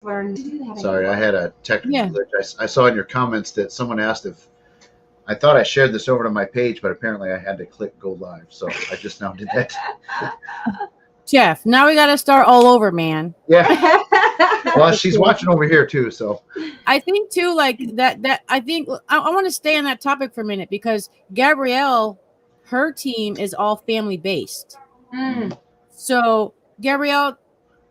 learn to do that Sorry, I anymore. had a technical Yeah. glitch. I saw in your comments that someone asked if I thought I shared this over to my page, but apparently I had to click go live. So I just now did that. Jeff, now we got to start all over, man. Yeah. Well, she's watching over here too. So I think too, like that I think I want to stay on that topic for a minute because Gabrielle, her team is all family based. Mm. So Gabrielle,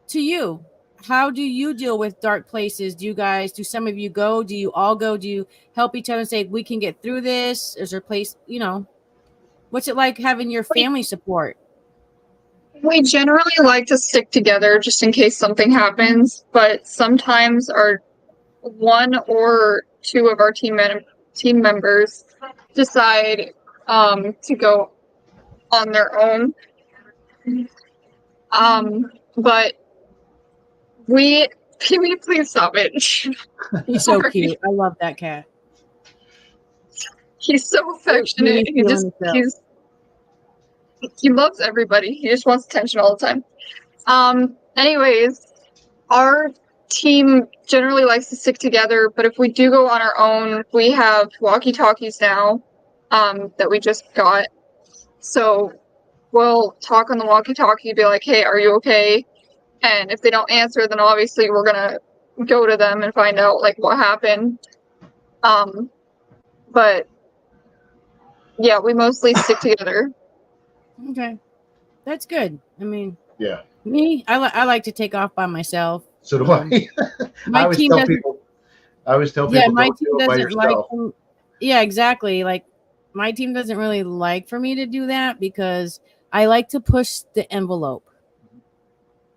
to you, how do you deal with dark places? Do some of you go? Do you all go? Do you help each other and say, we can get through this? Is there a place, what's it like having your We, family support? we generally like to stick together just in case something happens, but sometimes our one or two of our team members decide to go on their own. But we can we please stop it? He's so cute. I love that cat. He's so affectionate. He loves everybody. He just wants attention all the time. Anyways, our team generally likes to stick together, but if we do go on our own, we have walkie-talkies now that we just got. So we'll talk on the walkie-talkie, be like, hey, are you okay? And if they don't answer, then obviously we're gonna go to them and find out like what happened. But yeah, we mostly stick together. Okay, that's good. I mean, yeah. me, I like to take off by myself. So do I. My team doesn't. I always tell people. Yeah, my don't team do it by doesn't like. yourself. Yeah, exactly. Like my team doesn't really like for me to do that because I like to push the envelope.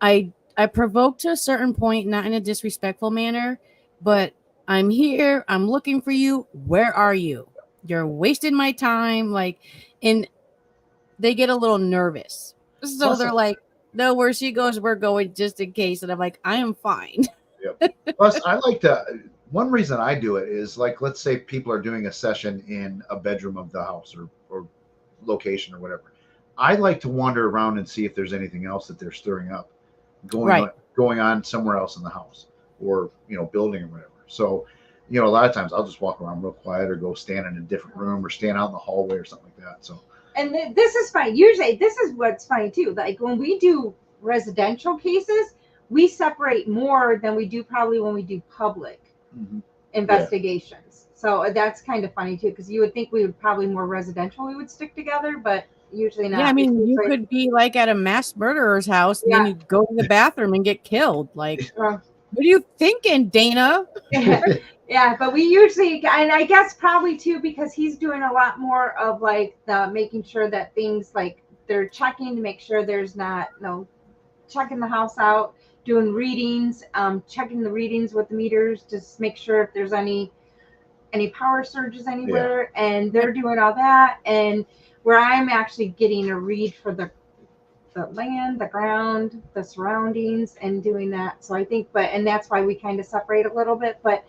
I provoke to a certain point, not in a disrespectful manner, but I'm here. I'm looking for you. Where are you? You're wasting my time. Like, and they get a little nervous. So they're like, no, where she goes, we're going just in case. And I'm like, I am fine. Yep. Plus, I like to. One reason I do it is like, let's say people are doing a session in a bedroom of the house or location or whatever. I like to wander around and see if there's anything else that they're stirring up, going on somewhere else in the house or building or whatever. So, a lot of times I'll just walk around real quiet or go stand in a different room or stand out in the hallway or something like that. So. And this is funny. Usually, this is what's funny too. Like when we do residential cases, we separate more than we do probably when we do public investigations. So that's kind of funny too, because you would think we would probably more residential we would stick together, but usually not. Yeah, I mean, you could be like at a mass murderer's house and then you go to the bathroom and get killed. Like, what are you thinking, Dana? Yeah, but we usually, and I guess probably too, because he's doing a lot more of like the making sure that things like they're checking to make sure there's not checking the house out, doing readings, checking the readings with the meters, just make sure if there's any power surges anywhere, and they're doing all that. And where I'm actually getting a read for the land, the ground, the surroundings, and doing that. So I think, and that's why we kind of separate a little bit, but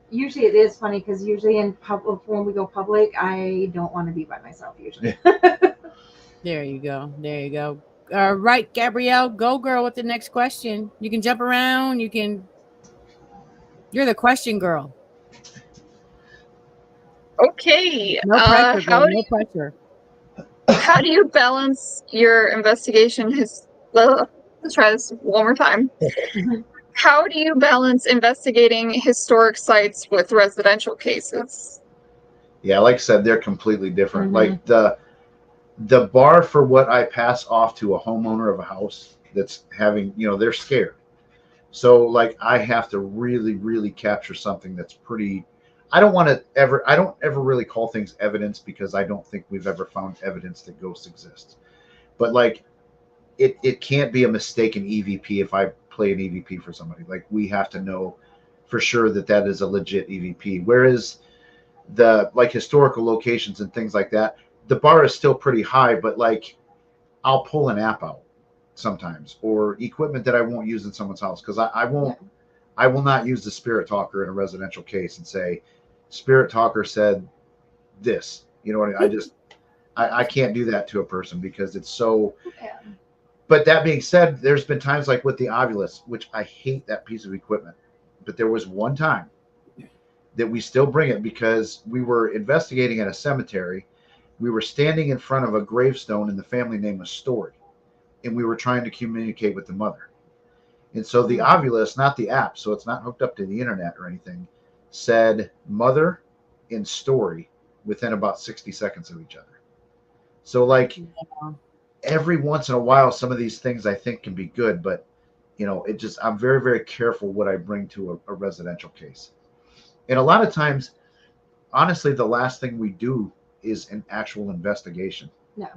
usually it is funny because usually in public, when we go public, I don't want to be by myself usually. There you go. Right, Gabrielle, go girl with the next question. You can jump around. You're the question girl. Okay. No pressure, girl. No pressure. How do you balance your investigation? Let's try this one more time. How do you balance investigating historic sites with residential cases? Yeah, like I said, they're completely different. Like the bar for what I pass off to a homeowner of a house that's having, they're scared. So like I have to really, really capture something that's pretty. I don't ever really call things evidence because I don't think we've ever found evidence that ghosts exist. But like it can't be a mistaken EVP if I play an EVP for somebody. Like we have to know for sure that is a legit EVP. Whereas the like historical locations and things like that, the bar is still pretty high, but like I'll pull an app out sometimes or equipment that I won't use in someone's house because I will not use the spirit talker in a residential case and say spirit talker said this. You know what I mean? I can't do that to a person because it's so. But that being said, there's been times like with the Ovilus, which I hate that piece of equipment. but there was one time that we still bring it because we were investigating at a cemetery. We were standing in front of a gravestone and the family name was Story, and we were trying to communicate with the mother. And so the Ovilus, not the app, so it's not hooked up to the internet or anything, said mother and Story within about 60 seconds of each other. So like every once in a while, some of these things I think can be good, but it just, I'm very, very careful what I bring to a residential case. And a lot of times, honestly, the last thing we do is an actual investigation. No.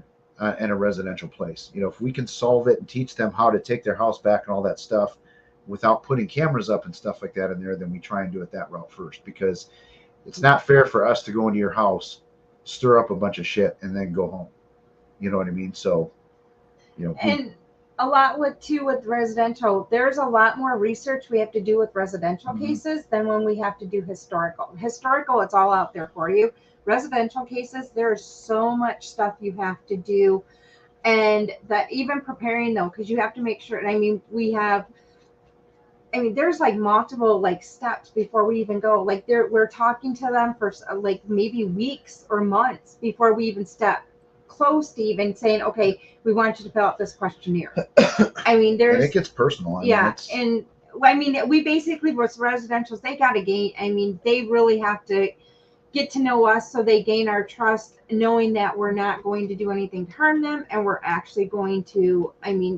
In a residential place. If we can solve it and teach them how to take their house back and all that stuff without putting cameras up and stuff like that in there, then we try and do it that route first, because it's not fair for us to go into your house, stir up a bunch of shit, and then go home. You know what I mean? So, and a lot with residential, there's a lot more research we have to do with residential cases than when we have to do historical. Historical, it's all out there for you. Residential cases, there's so much stuff you have to do, and that even preparing though, because you have to make sure. And there's like multiple like steps before we even go. Like we're talking to them for like maybe weeks or months before we even step close to even saying, okay, we want you to fill out this questionnaire. it gets personal. We basically, with residentials, they got to gain. They really have to get to know us, so they gain our trust, knowing that we're not going to do anything to harm them, and we're actually going to,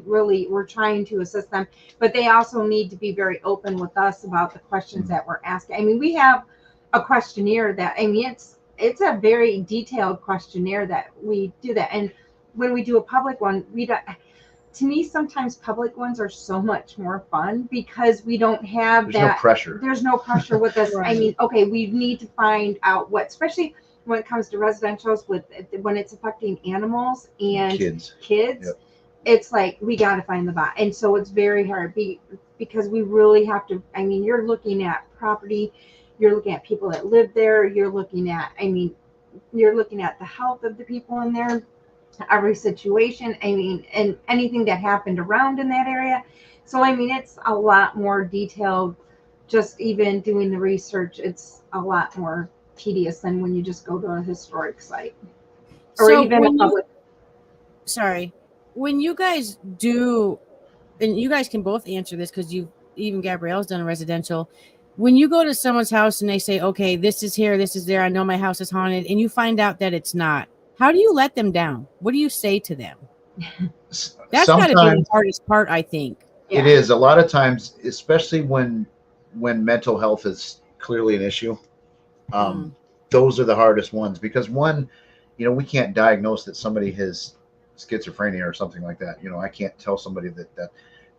really, we're trying to assist them, but they also need to be very open with us about the questions that we're asking. We have a questionnaire that, it's a very detailed questionnaire that we do that. And when we do a public one, to me, sometimes public ones are so much more fun because we don't have no pressure. There's no pressure with us. Right. Okay, we need to find out what, especially when it comes to residentials, when it's affecting animals and kids. Yep. It's like we got to find the bot, and so it's very hard because we really have to. You're looking at property, you're looking at people that live there, you're looking at the health of the people in there. Every situation, and anything that happened around in that area. So, it's a lot more detailed. Just even doing the research, it's a lot more tedious than when you just go to a historic site or even a public. When you guys do, and you guys can both answer this because even Gabrielle's done a residential. When you go to someone's house and they say, okay, this is here, this is there, I know my house is haunted, and you find out that it's not, how do you let them down? What do you say to them? That's got to be the hardest part, I think. Yeah. It is. A lot of times, especially when mental health is clearly an issue, those are the hardest ones, because one, we can't diagnose that somebody has schizophrenia or something like that. I can't tell somebody that,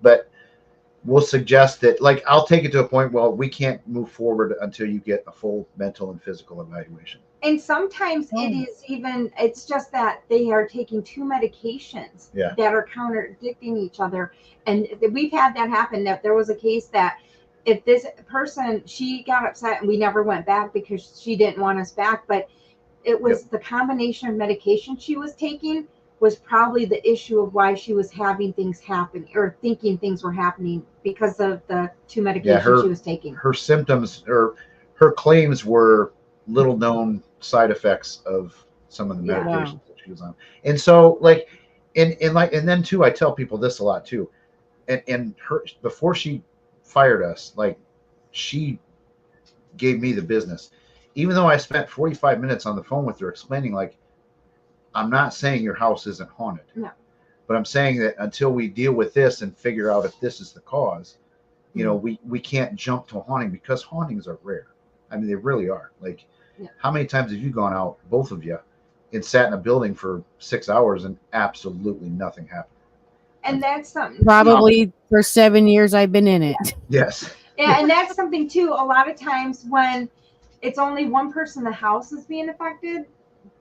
but we'll suggest that, like, I'll take it to a point, well, we can't move forward until you get a full mental and physical evaluation. And sometimes it's just that they are taking two medications that are contradicting each other. And we've had that happen. That there was a case that if this person, she got upset and we never went back because she didn't want us back, but it was the combination of medication she was taking was probably the issue of why she was having things happen or thinking things were happening, because of the two medications she was taking. Her symptoms or her claims were little known side effects of some of the medications that she was on. And so, like, and then too, I tell people this a lot too. And her, before she fired us, like, she gave me the business, even though I spent 45 minutes on the phone with her explaining, like, I'm not saying your house isn't haunted. No. But I'm saying that until we deal with this and figure out if this is the cause, we can't jump to a haunting, because hauntings are rare. They really are. Like, how many times have you gone out, both of you, and sat in a building for 6 hours and absolutely nothing happened? And that's something. Probably for 7 years I've been in it. Yes. Yeah, and that's something too. A lot of times when it's only one person in the house is being affected,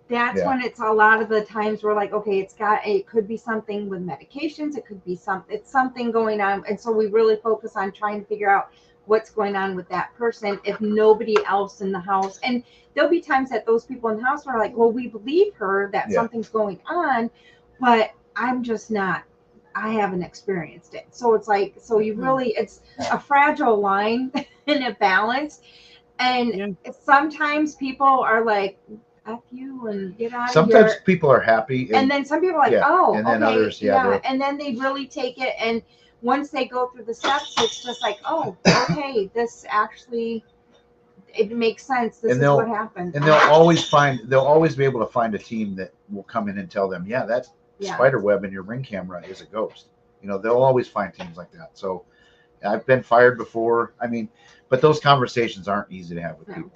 that's when it's a lot of the times we're like, okay, it could be something with medications, it could be something going on. And so we really focus on trying to figure out what's going on with that person if nobody else in the house. And there'll be times that those people in the house are like, well, we believe her that something's going on, but I'm just not, I haven't experienced it. So it's like, so you really, it's a fragile line in a balance. And Yeah. sometimes people are like, F you and get out of Sometimes here. people are happy, And then some people are like, yeah, oh, and then okay, others, yeah, and then they really take it. And once they go through the steps, it's just like, oh, okay, this actually, it makes sense. This And is what happened. and they'll always be able to find a team that will come in and tell them, yeah, that spider web in your Ring camera is a ghost. You know, they'll always find teams like that. So I've been fired before. I mean, but those conversations aren't easy to have with people.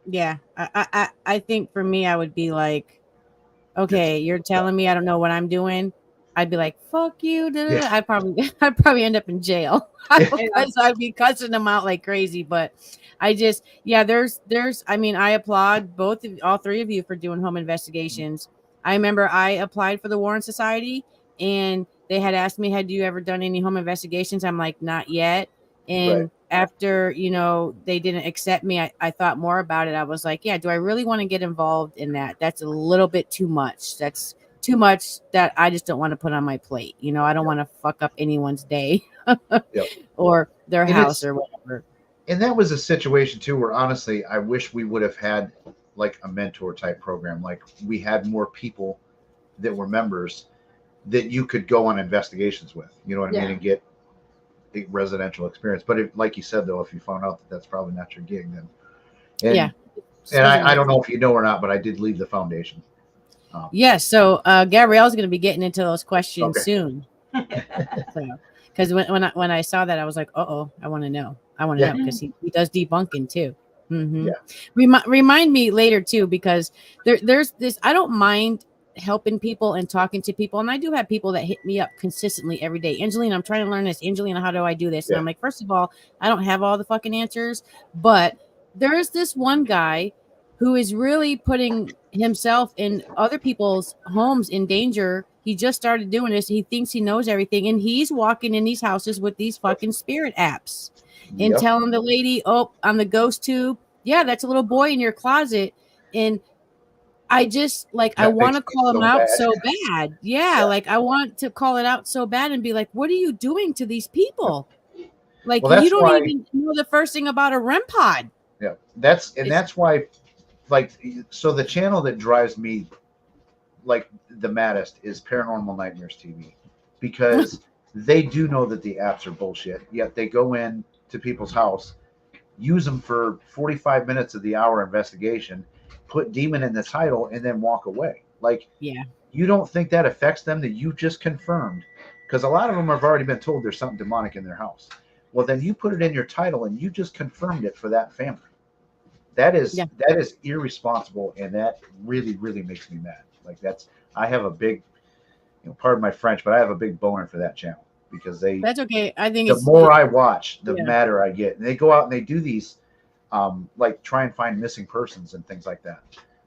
Yeah, I think for me, I would be like, okay, you're telling me I don't know what I'm doing. I'd be like, fuck you. Yeah. I'd probably end up in jail because I'd be cussing them out like crazy. But I just, yeah, there's, I mean, I applaud all three of you for doing home investigations. I remember I applied for the Warren Society and they had asked me, had you ever done any home investigations? I'm like, not yet. And after, you know, they didn't accept me, I thought more about it. I was like, yeah, do I really want to get involved in that? That's a little bit too much. That's too much that I just don't want to put on my plate. You know, I don't want to fuck up anyone's day or their house or whatever. And that was a situation too, where honestly, I wish we would have had like a mentor type program. Like we had more people that were members that you could go on investigations with, you know what I mean? And get a residential experience. But if, like you said, though, if you found out that that's probably not your gig, then and I don't know if you know or not, but I did leave the foundation. So Gabrielle's going to be getting into those questions soon. Because when I saw that, I was like, I want to know. I want to know because he does debunking too. Mm-hmm. Yeah. Remind me later too, because there's this. I don't mind helping people and talking to people, and I do have people that hit me up consistently every day. Angelina, I'm trying to learn this. Angelina, how do I do this? And I'm like, first of all, I don't have all the fucking answers, but there's this one guy who is really putting himself in other people's homes in danger. He just started doing this. He thinks he knows everything, and he's walking in these houses with these fucking spirit apps and telling the lady, on the ghost tube, yeah, that's a little boy in your closet. And I just like, I want to call him out so bad. Yeah, like I want to call it out so bad and be like, what are you doing to these people? Like, you don't even know the first thing about a REM pod. Yeah, that's why, like, so the channel that drives me like the maddest is Paranormal Nightmares TV, because they do know that the apps are bullshit, yet they go in to people's house, use them for 45 minutes of the hour investigation, put demon in the title, and then walk away. Like, you don't think that affects them that you just confirmed? Because a lot of them have already been told there's something demonic in their house. Well, then you put it in your title and you just confirmed it for that family. That is irresponsible, and that really, really makes me mad. Like, I have a big, pardon my French, but I have a big boner for that channel, because that's okay. I think the more I watch, the madder I get. And they go out and they do these, like, try and find missing persons and things like that.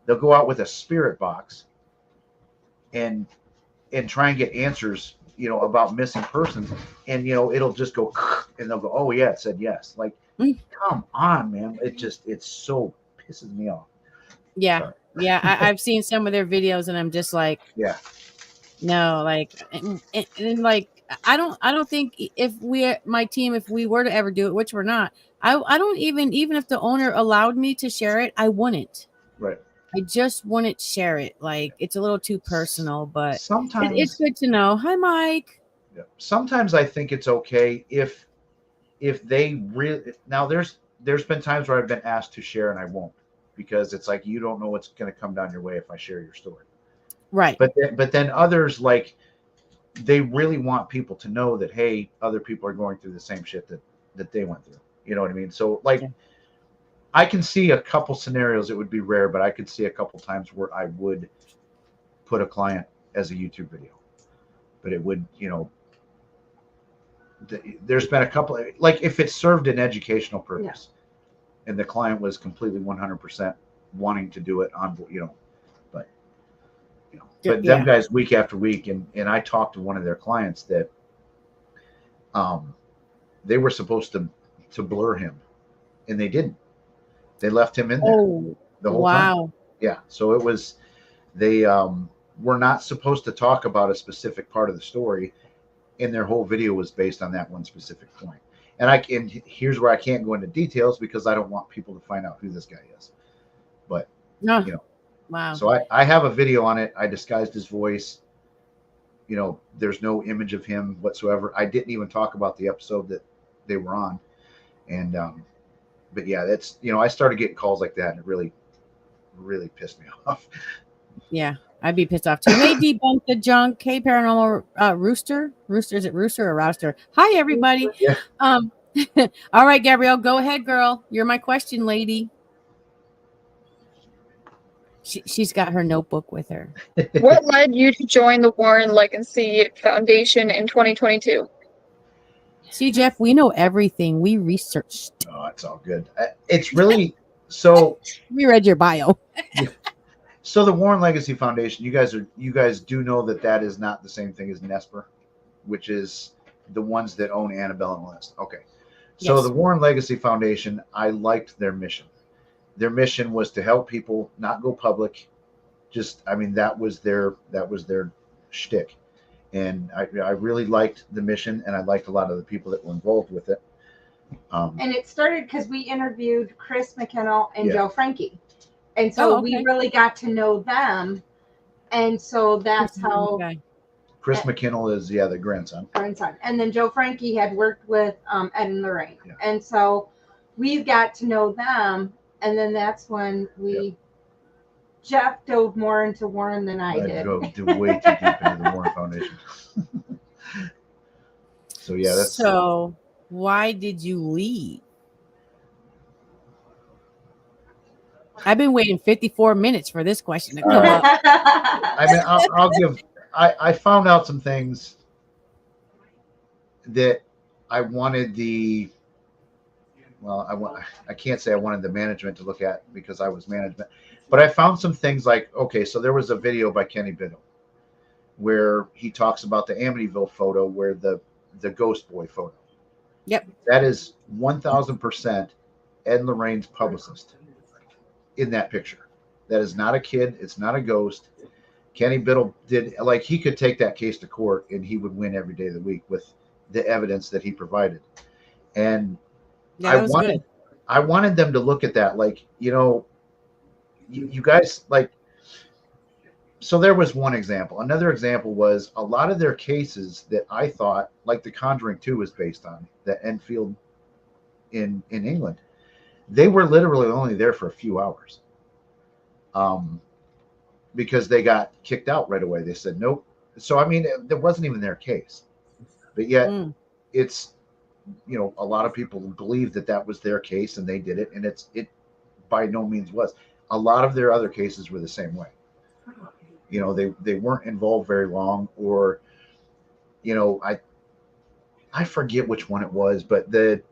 They'll go out with a spirit box and try and get answers, about missing persons, and it'll just go, and they'll go, oh yeah, it said yes. Like, come on, man. It so pisses me off. Yeah. Yeah. I've seen some of their videos and I'm just like, no, like, and like, I don't think if my team, if we were to ever do it, which we're not, I don't even if the owner allowed me to share it, I wouldn't. Right. I just wouldn't share it. Like, it's a little too personal, but sometimes it's good to know. Hi, Mike. Yeah. Sometimes I think it's okay if they really, now there's been times where I've been asked to share and I won't, because it's like, you don't know what's going to come down your way if I share your story. Right. But then others, like, they really want people to know that, hey, other people are going through the same shit that they went through. You know what I mean? So, like, I can see a couple scenarios. It would be rare, but I could see a couple times where I would put a client as a YouTube video. But it would, there's been a couple, like, if it served an educational purpose and the client was completely 100% wanting to do it on, but them guys week after week, and I talked to one of their clients that they were supposed to blur him, and they didn't. They left him in there the whole time. Yeah. So it was, they were not supposed to talk about a specific part of the story, and their whole video was based on that one specific point. And here's where I can't go into details because I don't want people to find out who this guy is. But No. you know, Wow. so I have a video on it. I disguised his voice. There's no image of him whatsoever. I didn't even talk about the episode that they were on. And but yeah, that's I started getting calls like that, and it really, really pissed me off. Yeah, I'd be pissed off too. Hey, debunk the junk. Hey, paranormal rooster. Is it rooster or rouster? Hi, everybody. Yeah. All right, Gabrielle, go ahead, girl. You're my question lady. She's got her notebook with her. What led you to join the Warren Legacy Foundation in 2022? See, Jeff, we know everything. We researched. Oh, it's all good. It's really so. We read your bio. So the Warren Legacy Foundation, you guys do know that is not the same thing as Nesper, which is the ones that own Annabelle and List. Okay. So Yes. the Warren Legacy Foundation, I liked their mission. Their mission was to help people not go public. That was their shtick. And I really liked the mission, and I liked a lot of the people that were involved with it. And it started because we interviewed Chris McKinnell and Yeah. Joe Frankie. And so okay. we really got to know them. And so that's how Okay. Chris McKinnell is, the grandson. And then Joe Frankie had worked with Ed and Lorraine. Yeah. And so we got to know them. And then that's when Jeff dove more into Warren than I did. Drove way too deep into the Warren Foundation. So yeah, that's So why did you leave? I've been waiting 54 minutes for this question to come up. I'll give. I found out some things that I wanted I can't say I wanted the management to look at because I was management, but I found some things like, okay, so there was a video by Kenny Biddle where he talks about the Amityville photo, where the ghost boy photo. Yep. That is 1000% Ed and Lorraine's publicist in that picture. That is not a kid. It's not a ghost. Kenny Biddle he could take that case to court and he would win every day of the week with the evidence that he provided. And Yeah, I wanted them to look at that, you guys, so there was one example. Another example was a lot of their cases that I thought, like The Conjuring 2 was based on, the Enfield in England. They were literally only there for a few hours. Because they got kicked out right away. They said nope. So that wasn't even their case. But yet it's a lot of people believe that was their case and they did it, and it by no means was. A lot of their other cases were the same way. They weren't involved very long, or I forget which one it was, but they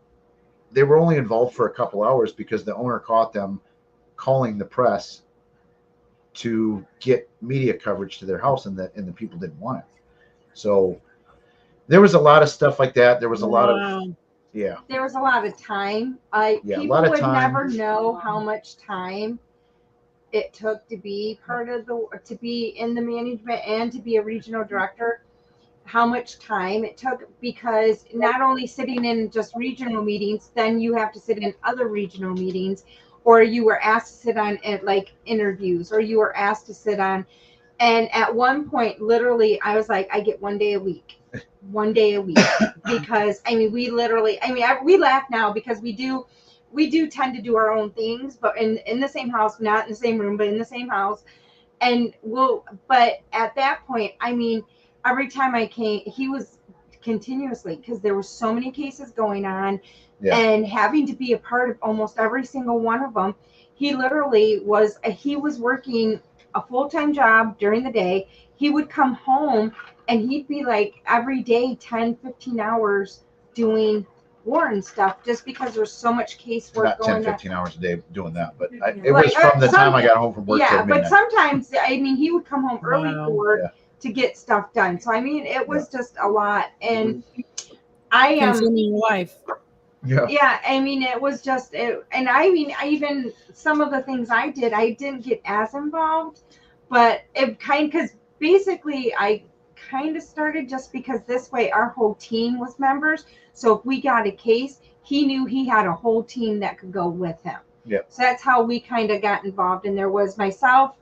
were only involved for a couple hours because the owner caught them calling the press to get media coverage to their house, and the people didn't want it. So there was a lot of stuff like that. There was a lot of There was a lot of time. People would never know how much time it took to be to be in the management and to be a regional director. How much time it took, because not only sitting in just regional meetings, then you have to sit in other regional meetings, or you were asked to sit on interviews, or you were asked to sit on. And at one point, literally, I was like, I get 1 day a week. 1 day a week. Because we literally, we laugh now because we do tend to do our own things, but in the same house, not in the same room, but in the same house. But at that point, every time I came, he was continuously, because there were so many cases going on, and having to be a part of almost every single one of them. He literally was working a full-time job during the day. He would come home and he'd be every day 10-15 hours doing Warren stuff, just because there's so much casework going on. Not 10-15 hours a day doing that, but it was from the time I got home from work till midnight. But sometimes he would come home early for work to get stuff done. So it was just a lot. And I am consuming life. It was just and even some of the things I did, I didn't get as involved, but it because basically I kind of started just because this way our whole team was members. So if we got a case, he knew he had a whole team that could go with him. Yeah. So that's how we kind of got involved. And there was myself,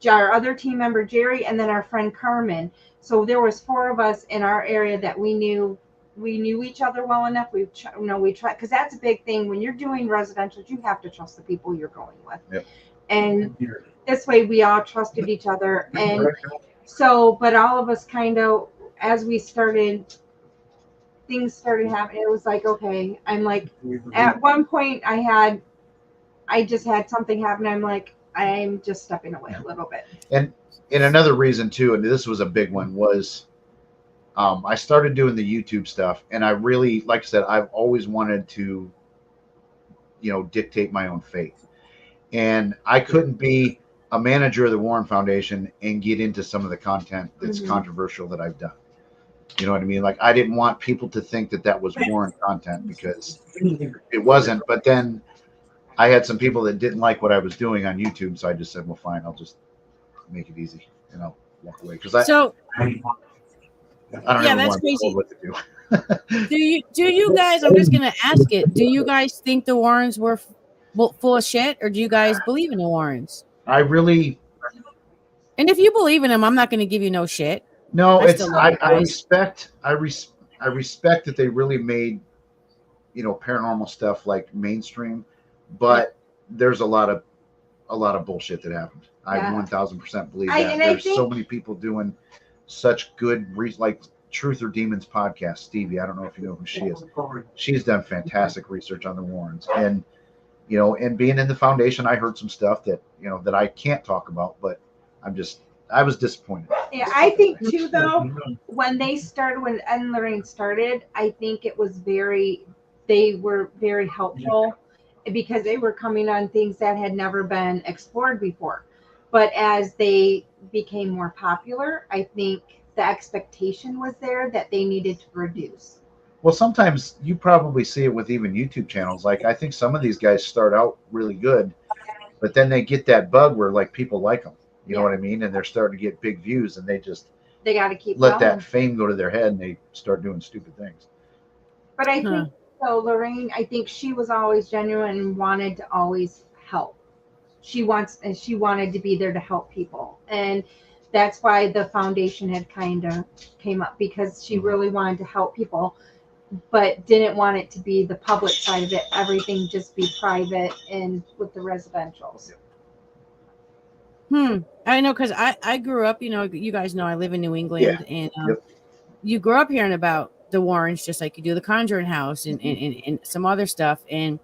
our other team member Jerry, and then our friend Carmen. So there was 4 of us in our area that we knew each other well enough. We tried, because that's a big thing when you're doing residentials. You have to trust the people you're going with. Yep. And this way we all trusted each other. And so, but all of us kind of, as we started, things started happening. It was like, okay, I'm like, at one point I just had something happen. I'm like, I'm just stepping away a little bit. And another reason too, and this was a big one, was I started doing the YouTube stuff, and I really, like I said, I've always wanted to, dictate my own fate. And I couldn't be a manager of the Warren Foundation and get into some of the content that's controversial that I've done. You know what I mean? Like, I didn't want people to think that was Warren content, because it wasn't. But then I had some people that didn't like what I was doing on YouTube, so I just said, well, fine, I'll just make it easy, walk away. Because I don't that's want crazy. what to do. do you guys? I'm just gonna ask it. Do you guys think the Warrens were full of shit, or do you guys believe in the Warrens? I really. And if you believe in them, I'm not going to give you no shit. No, I respect that they really made, paranormal stuff like mainstream, but there's a lot of bullshit that happened. I 1000% believe that. There's so many people doing such good, like Truth or Demons podcast. Stevie, I don't know if you know who she is. She's done fantastic research on the Warrens, and and being in the foundation, I heard some stuff that that I can't talk about, but I was disappointed. Yeah, I think too, though, when Ed and Lorraine started, I think they were very helpful, because they were coming on things that had never been explored before. But as they became more popular, I think the expectation was there that they needed to produce. Well, sometimes you probably see it with even YouTube channels. Like, I think some of these guys start out really good, but then they get that bug where, like, people like them. You know what I mean? And they're starting to get big views, and they got to keep let going. that fame go to their head, and they start doing stupid things. But I think, so Lorraine, I think she was always genuine and wanted to always help. She wanted to be there to help people. And that's why the foundation had kind of came up, because she really wanted to help people, but didn't want it to be the public side of it. Everything just be private and with the residentials. I know, because I grew up, you guys know I live in New England, and you grew up hearing about the Warrens just like you do the Conjuring House and some other stuff. And,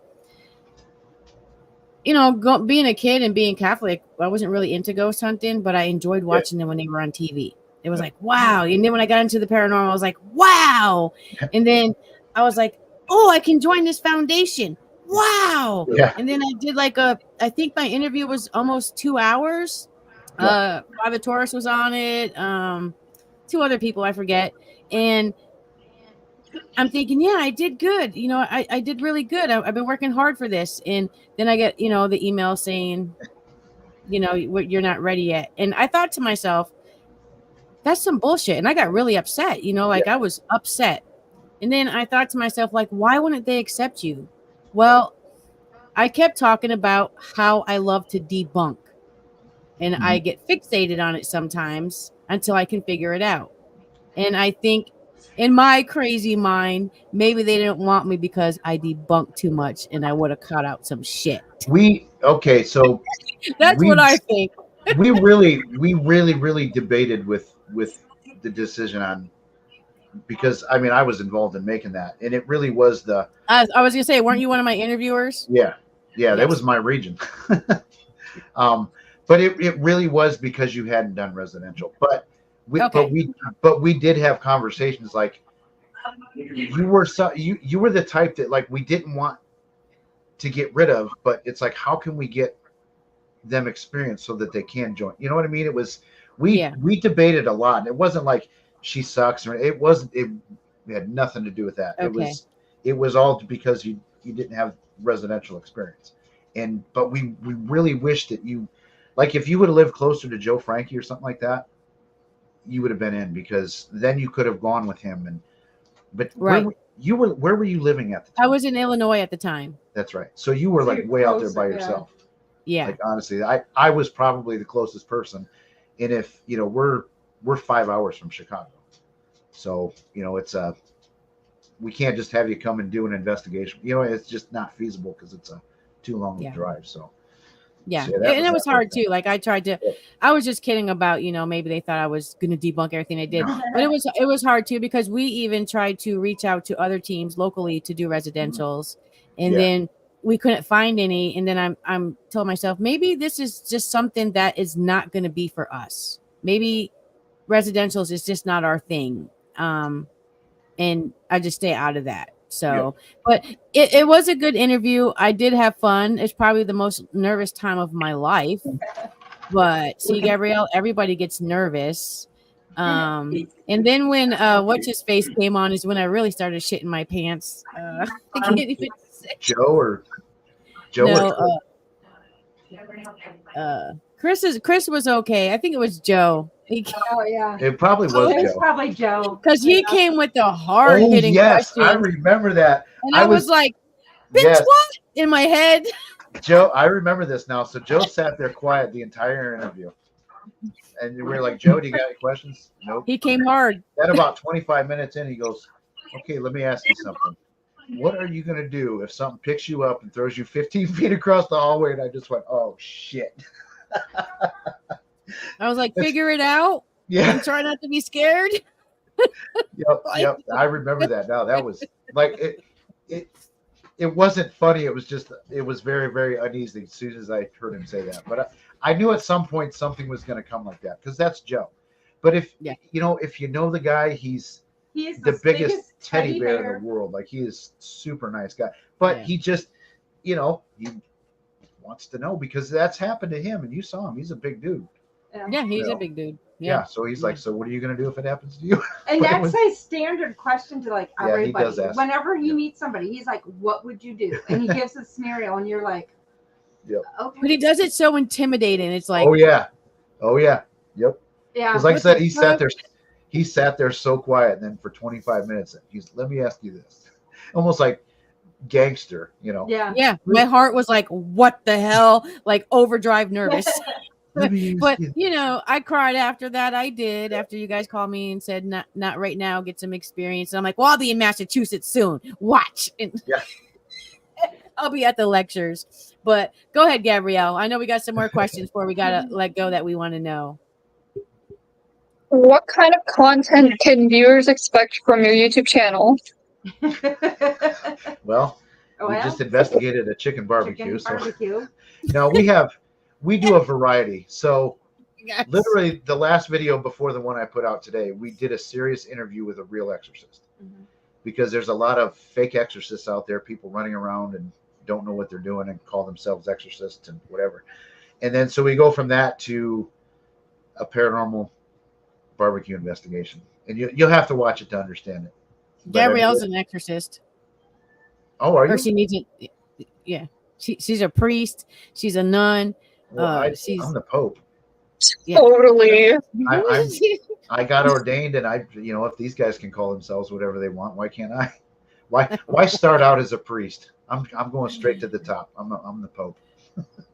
being a kid and being Catholic, I wasn't really into ghost hunting, but I enjoyed watching them when they were on TV. It was like, wow. And then when I got into the paranormal, I was like, wow. And then I was like, oh, I can join this foundation. Wow. Yeah. And then I did I think my interview was almost 2 hours. Father Taurus was on it. 2 other people, I forget. And I'm thinking, yeah, I did good. I did really good. I've been working hard for this. And then I get, the email saying, you're not ready yet. And I thought to myself, that's some bullshit. And I got really upset, I was upset. And then I thought to myself, like, why wouldn't they accept you? Well, I kept talking about how I love to debunk, and I get fixated on it sometimes until I can figure it out. And I think in my crazy mind, maybe they didn't want me because I debunked too much and I would have cut out some shit. So that's what I think. we really debated with the decision on, because I was involved in making that, and it really was I was gonna say, weren't you one of my interviewers? Yeah, that was my region. But it really was because you hadn't done residential. But we did have conversations, like, you were the type that, like, we didn't want to get rid of, but it's like, how can we get them experience so that they can join? You know what I mean? It was we debated a lot, and it wasn't like she sucks, or it had nothing to do with that. Okay. It was all because you didn't have residential experience. But we really wish that you, like, if you would have lived closer to Joe Frankie or something like that, you would have been in, because then you could have gone with him. But Right. where were you living at the time? I was in Illinois at the time. That's right. So you were So like you're way out there closer, by yeah. yourself. Yeah. Like honestly, I was probably the closest person. And if we're 5 hours from Chicago. So, it's we can't just have you come and do an investigation. It's just not feasible because it's a too long of a drive. So yeah, so, and it was hard too. Like I was just kidding about, maybe they thought I was going to debunk everything they did, but it was hard too, because we even tried to reach out to other teams locally to do residentials, and then we couldn't find any. And then I'm told myself, maybe this is just something that is not going to be for us. Maybe residentials is just not our thing. And I just stay out of that. So, but it was a good interview. I did have fun. It's probably the most nervous time of my life. But see, Gabrielle, everybody gets nervous. And then when what's his face came on is when I really started shitting my pants. I can't even say. Joe No, Chris was okay. I think it was Joe. Oh yeah. It probably was It was Joe. probably Joe. Because he came with the hard hitting yes, questions. I remember that. And I was like, bitch, yes. what? In my head. Joe, I remember this now. So Joe sat there quiet the entire interview. And we were like, Joe, do you got any questions? Nope. He came hard. Then about 25 minutes in, he goes, okay, let me ask you something. What are you going to do if something picks you up and throws you 15 feet across the hallway? And I just went, oh, shit. I was like, figure it out. Yeah. And try not to be scared. Yep. I remember that now. That was like it wasn't funny. It was very, very uneasy as soon as I heard him say that. But I knew at some point something was going to come like that, because that's Joe. But if you know the guy, he's the biggest teddy bear in the world. Like, he is super nice guy. But he just, he wants to know, because that's happened to him, and you saw him. He's a big dude. Yeah, he's a big dude. Yeah, so he's like, so what are you going to do if it happens to you? And that's a standard question to like everybody. He does ask. Whenever he meets somebody, he's like, what would you do? And he gives a scenario, and you're like, okay. But he does it so intimidating. It's like, oh yeah, yep. Yeah. Because like I said, he sat there so quiet, and then for 25 minutes, let me ask you this. Almost like gangster, Yeah. Yeah. My heart was like, what the hell? Like overdrive nervous. But I cried after that. I did, after you guys called me and said, not right now, get some experience. And I'm like, well, I'll be in Massachusetts soon. Watch. And I'll be at the lectures. But go ahead, Gabrielle. I know we got some more questions before we got to let go that we want to know. What kind of content can viewers expect from your YouTube channel? Well, we just investigated a chicken barbecue. Barbecue. No, we do a variety. So literally the last video before the one I put out today, we did a serious interview with a real exorcist, because there's a lot of fake exorcists out there, people running around and don't know what they're doing and call themselves exorcists and whatever. And then so we go from that to a paranormal barbecue investigation, and you'll have to watch it to understand it. Gabrielle's an exorcist. Oh, are you? Or she needs it. Yeah. She's a priest. She's a nun. Well, I'm the Pope. Yeah. Totally. I got ordained, and if these guys can call themselves whatever they want, why can't I? Why start out as a priest? I'm going straight to the top. I'm the Pope.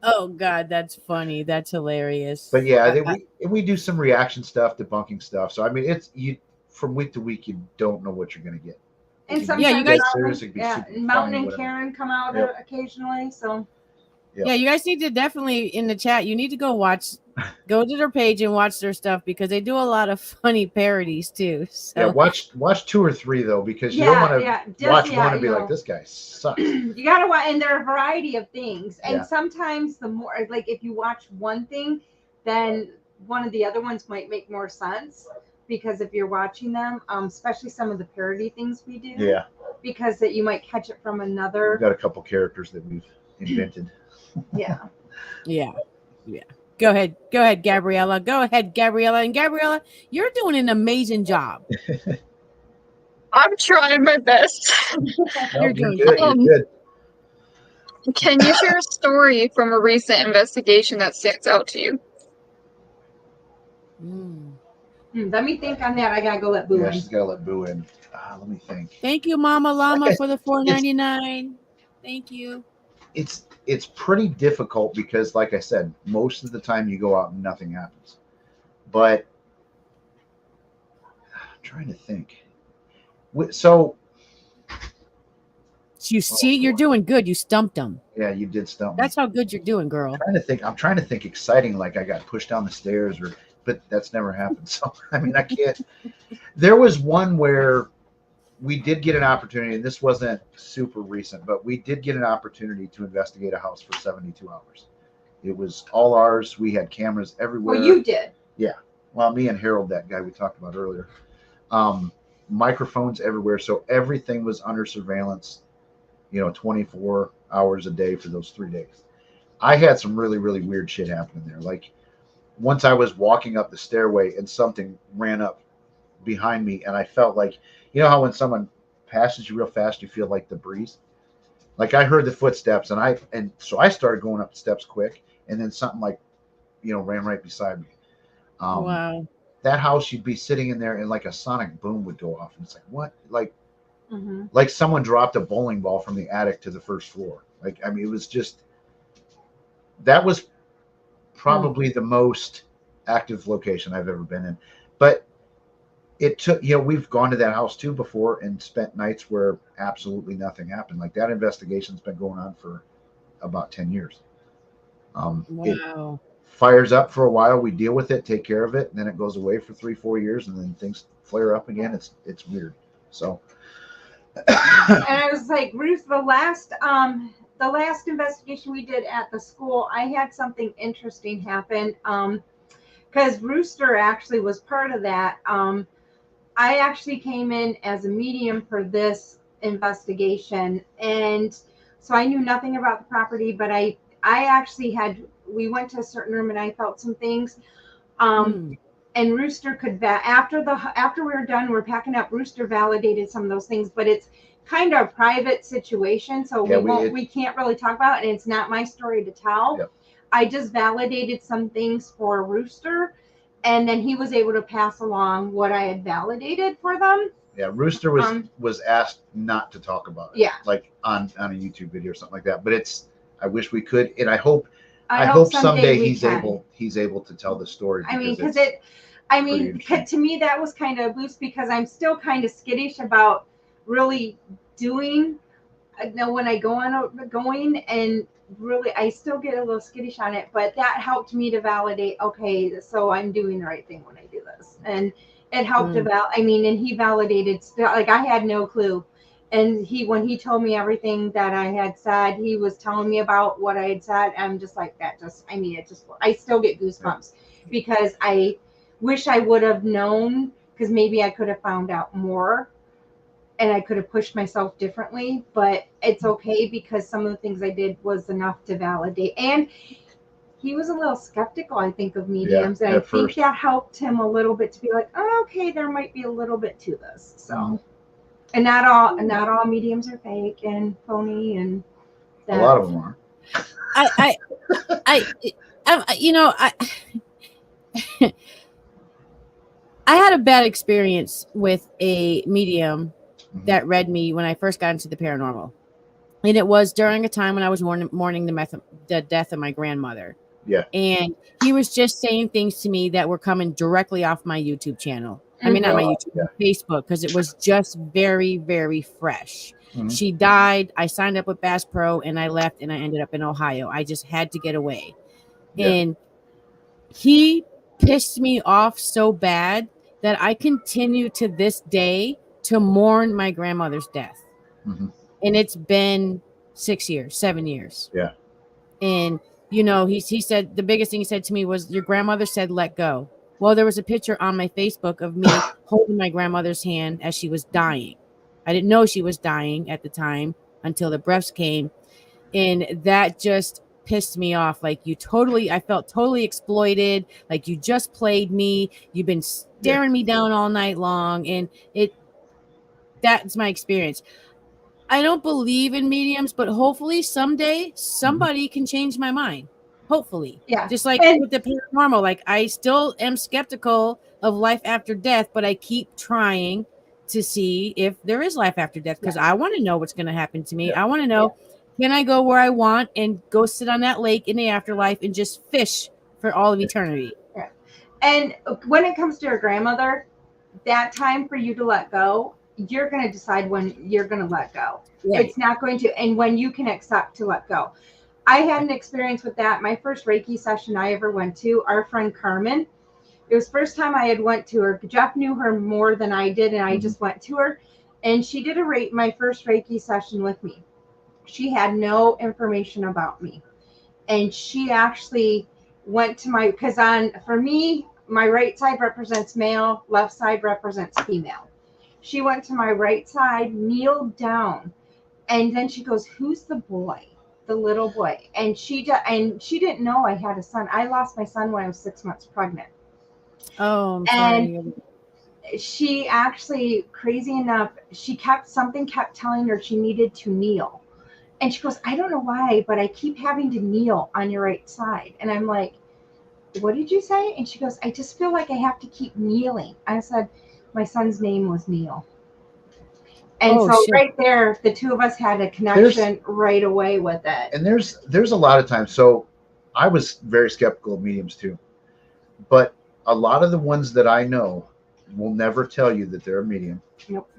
Oh God, that's funny. That's hilarious. But yeah, we do some reaction stuff, debunking stuff. So I mean, it's from week to week, you don't know what you're going to get. And sometimes you guys, Mountain and Karen come out occasionally. So yeah, you guys need to definitely, in the chat, you need to go to their page and watch their stuff, because they do a lot of funny parodies too. So. Yeah, watch 2 or 3 though, because you don't want to watch one and be like, this guy sucks. You gotta watch, and there are a variety of things. And sometimes the more, like, if you watch one thing, then one of the other ones might make more sense. Because if you're watching them, especially some of the parody things we do, because that you might catch it from another. We've got a couple characters that we've invented. Yeah. Go ahead, Gabriella. Go ahead, Gabriella. And Gabriella, you're doing an amazing job. I'm trying my best. You're doing good. You're good. Can you share a story from a recent investigation that stands out to you? Let me think on that. I gotta go let Boo Yeah, in. she's got to let Boo in. Let me think. Thank you, Mama Llama, Okay. for the $4.99. Thank you. It's pretty difficult because, like I said, most of the time you go out and nothing happens. But I'm trying to think. So You see, you're doing good. You stumped them. yeah, you did stump me. That's how good you're doing, girl. I'm trying to think exciting, like I got pushed down the stairs, but that's never happened. So I mean, I can't. There was one where we did get an opportunity, and this wasn't super recent, but we did get an opportunity to investigate a house for 72 hours. It was all ours. We had cameras everywhere. Well, you did. Yeah. Well, me and Harold, that guy we talked about earlier, microphones everywhere, so everything was under surveillance. 24 hours a day for those 3 days. I had some really, really weird shit happening there. Like once I was walking up the stairway and something ran up behind me, and I felt like, how when someone passes you real fast, you feel like the breeze. Like I heard the footsteps, and so I started going up the steps quick, and then something like, ran right beside me. Wow. That house, you'd be sitting in there, and like a sonic boom would go off, and it's like, what? Mm-hmm. Like someone dropped a bowling ball from the attic to the first floor. Like, I mean, it was just, that was probably the most active location I've ever been in. But it took, we've gone to that house too before and spent nights where absolutely nothing happened. Like that investigation's been going on for about 10 years. It Wow. fires up for a while. We deal with it, take care of it. And then it goes away for 3-4 years, and then things flare up again. It's weird. So, And I was like, Ruth, the last investigation we did at the school, I had something interesting happen. Because Rooster actually was part of that. I actually came in as a medium for this investigation, and so I knew nothing about the property, but I actually we went to a certain room and I felt some things. And Rooster could after we were done, we're packing up. Rooster validated some of those things, but it's kind of a private situation, so we can't really talk about it, and it's not my story to tell. Yep. I just validated some things for Rooster, and then he was able to pass along what I had validated for them. Yeah, Rooster was asked not to talk about it. Yeah, like on a YouTube video or something like that. But I wish we could, and I hope someday he's able to tell the story. I mean, because to me that was kind of a boost, because I'm still kind of skittish about really doing. When I going and really, I still get a little skittish on it, but that helped me to validate. Okay, so I'm doing the right thing when I do this, and it helped and he validated. Like I had no clue, and when he told me everything that I had said, he was telling me about what I had said. I'm just like that. I still get goosebumps because I wish I would have known, because maybe I could have found out more. And I could have pushed myself differently, but it's okay because some of the things I did was enough to validate. And he was a little skeptical, I think, of mediums. And I think that helped him a little bit to be like, oh, okay, there might be a little bit to this. So, and not all mediums are fake and phony, and a lot of them are. I had a bad experience with a medium that read me when I first got into the paranormal, and it was during a time when I was mourning the death of my grandmother. Yeah, and he was just saying things to me that were coming directly off my YouTube channel. I mean, not my YouTube, Facebook, because it was just very, very fresh. She died. I signed up with Bass Pro, and I left, and I ended up in Ohio. I just had to get away, and he pissed me off so bad that I continue to this day to mourn my grandmother's death. And it's been 7 years. Yeah. And, he said, the biggest thing he said to me was, your grandmother said, let go. Well, there was a picture on my Facebook of me holding my grandmother's hand as she was dying. I didn't know she was dying at the time until the breaths came. And that just pissed me off. Like I felt totally exploited. Like you just played me. You've been staring me down all night long. And that's my experience. I don't believe in mediums, but hopefully someday somebody can change my mind. Hopefully. Yeah. Just like And- with the paranormal, like I still am skeptical of life after death, but I keep trying to see if there is life after death because I want to know what's going to happen to me. Yeah. I want to know, can I go where I want and go sit on that lake in the afterlife and just fish for all of eternity? And when it comes to your grandmother, that time for you to let go, you're going to decide when you're going to let go. Right. It's not going to, and when you can accept to let go. I had an experience with that. My first Reiki session I ever went to, our friend Carmen, it was first time I had went to her. Jeff knew her more than I did, and I just went to her, and she did my first Reiki session with me. She had no information about me, and she actually went to because for me, my right side represents male, left side represents female. She went to my right side, kneeled down, and then she goes, "Who's the boy?" The little boy. And she didn't know I had a son. I lost my son when I was 6 months pregnant. Oh, I'm And sorry. she actually, crazy enough, something kept telling her she needed to kneel. And she goes, "I don't know why, but I keep having to kneel on your right side." And I'm like, "What did you say?" And she goes, "I just feel like I have to keep kneeling." I said, "My son's name was Neil." And so shit. right there, the two of us had a connection right away with it. And there's a lot of times. So I was very skeptical of mediums too, but a lot of the ones that I know will never tell you that they're a medium. Nope.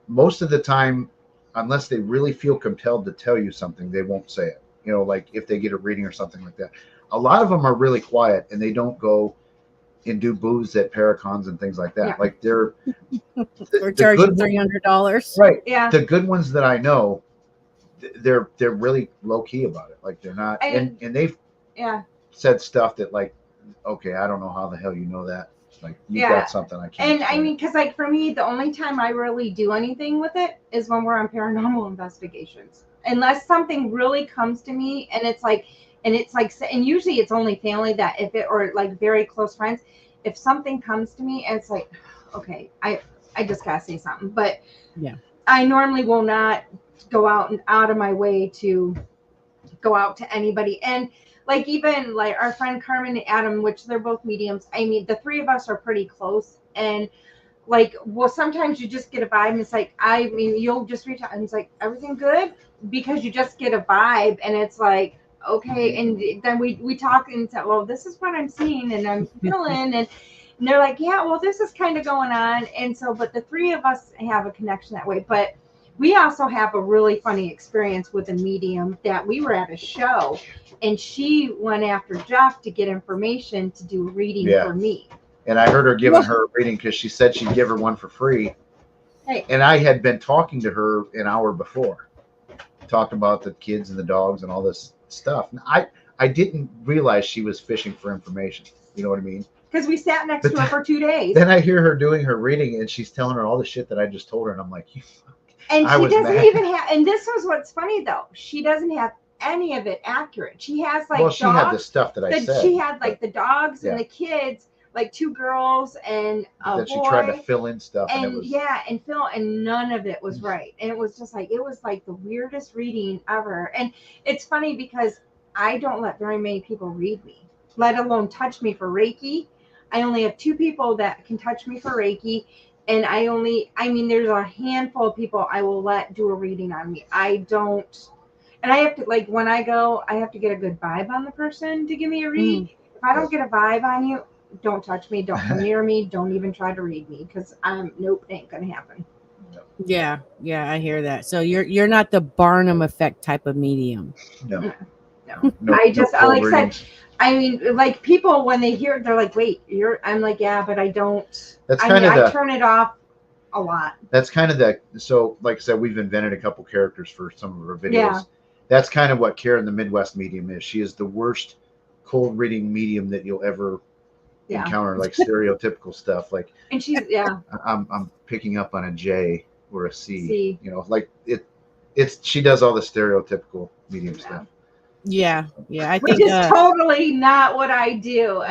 Most of the time, unless they really feel compelled to tell you something, they won't say it. You know, like if they get a reading or something like that. A lot of them are really quiet and they don't go and do booths at Paracons and things like that. Yeah. Like they're We're charging $300. right. Yeah. The good ones that I know, they're really low key about it. Like they're not, and they've said stuff that like, okay, I don't know how the hell you know that. Like you got something I can't. And I mean, because like for me, the only time I really do anything with it is when we're on paranormal investigations. Unless something really comes to me, and usually it's only family that or like very close friends. If something comes to me, and it's like, okay, I just gotta say something, but I normally will not go out of my way to go out to anybody. And like even like our friend Carmen and Adam, which they're both mediums. I mean, the three of us are pretty close, and like, well, sometimes you just get a vibe, and it's like, I mean, you'll just reach out and it's like, "Everything good?" Because you just get a vibe, and it's like, okay. And then we talk and say, "Well, this is what I'm seeing, and I'm feeling," and they're like, "Yeah, well, this is kind of going on." And so, but the three of us have a connection that way. But we also have a really funny experience with a medium that we were at a show, and she went after Jeff to get information to do a reading for me. And I heard her giving her a reading because she said she'd give her one for free. Hey. And I had been talking to her an hour before, talking about the kids and the dogs and all this stuff. And I didn't realize she was fishing for information. You know what I mean? Because we sat next to her for 2 days. Then I hear her doing her reading, and she's telling her all the shit that I just told her, and I'm like, and she doesn't even have. And this was what's funny though. She doesn't have any of it accurate. She has like she had the stuff that I said. She had like the dogs and the kids, like 2 girls and a boy. She tried to fill in stuff, and it was, and none of it was right. And it was just like the weirdest reading ever. And it's funny because I don't let very many people read me, let alone touch me for Reiki. I only have 2 people that can touch me for Reiki. And there's a handful of people I will let do a reading on me. I don't, and I have to, like, when I go, I have to get a good vibe on the person to give me a read. If I don't get a vibe on you, don't touch me, don't come near me, don't even try to read me, because nope, ain't gonna happen. Yeah, I hear that. So you're not the Barnum effect type of medium. No. Like I said, I mean, like people when they hear it, they're like, "Wait, I'm like, yeah, but I don't." I turn it off a lot. That's kind of so like I said, we've invented a couple characters for some of our videos. Yeah. That's kind of what Karen, the Midwest medium, is. She is the worst cold reading medium that you'll ever encounter, like stereotypical stuff. Like, and she's I'm picking up on a J or a C. You know, like she does all the stereotypical medium stuff. Yeah, I think which is totally not what I do.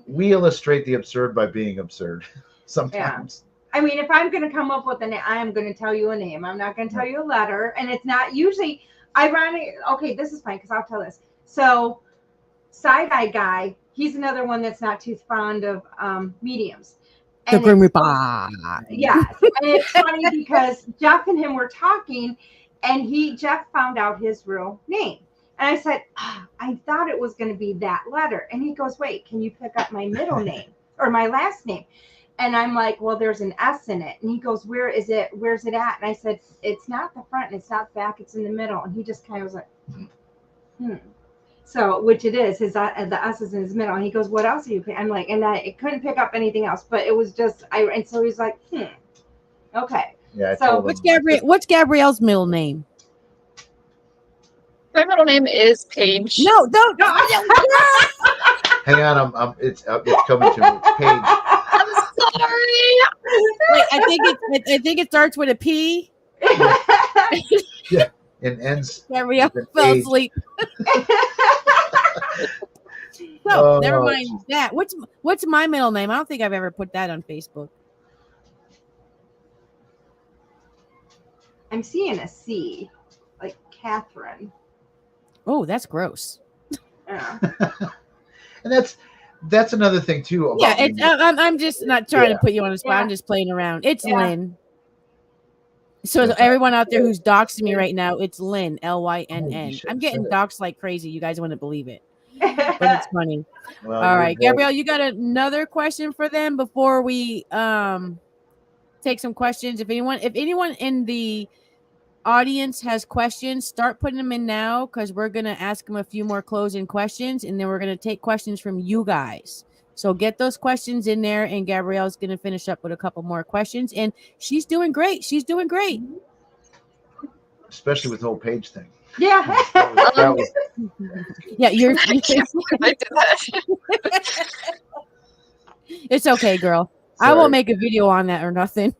We illustrate the absurd by being absurd sometimes. I mean, if I'm going to come up with a name, I am going to tell you a name. I'm not going to tell you a letter, and it's not usually ironic. Okay, this is fine because I'll tell this. So Side-Eye guy, he's another one that's not too fond of mediums. The And Grim it's- Reaper. Yes, and it's funny because Jeff and him were talking, and Jeff found out his real name, and I said, I thought it was going to be that letter, and he goes, wait, can you pick up my middle name or my last name? And I'm like, well, there's an S in it, and he goes, where's it at? And I said, it's not the front and it's not the back, it's in the middle. And he just kind of was like, So, which it is, the S is in his middle. And he goes, what else are you picking? I'm like, and I couldn't pick up anything else, but it was just, and so he's like, okay. Yeah. So, What's Gabrielle's middle name? My middle name is Paige. No, don't. Hang on, it's coming to me. It's Paige. I'm sorry. Wait, I think it starts with a P. Yeah, and ends. Gabrielle with an fell H. asleep. Oh, Never mind that. What's my middle name? I don't think I've ever put that on Facebook. I'm seeing a C, like Catherine. Oh, that's gross. Yeah. And that's another thing too. About I'm just not trying to put you on the spot. Yeah. I'm just playing around. It's Yeah. Lynn. So everyone out there who's doxing me right now, it's Lynn, Lynn. Holy shit, I'm getting shit. doxed like crazy. You guys wouldn't believe it, but it's funny. Well, All you're right, both- Gabrielle, you got another question for them before we take some questions. If anyone in the audience has questions, start putting them in now, because we're gonna ask them a few more closing questions, and then we're gonna take questions from you guys. So get those questions in there, and Gabrielle's gonna finish up with a couple more questions, and she's doing great. especially with the whole Page thing. Yeah. That was Yeah, you're. I can't believe I did that. It's okay, girl. I won't make a video on that or nothing.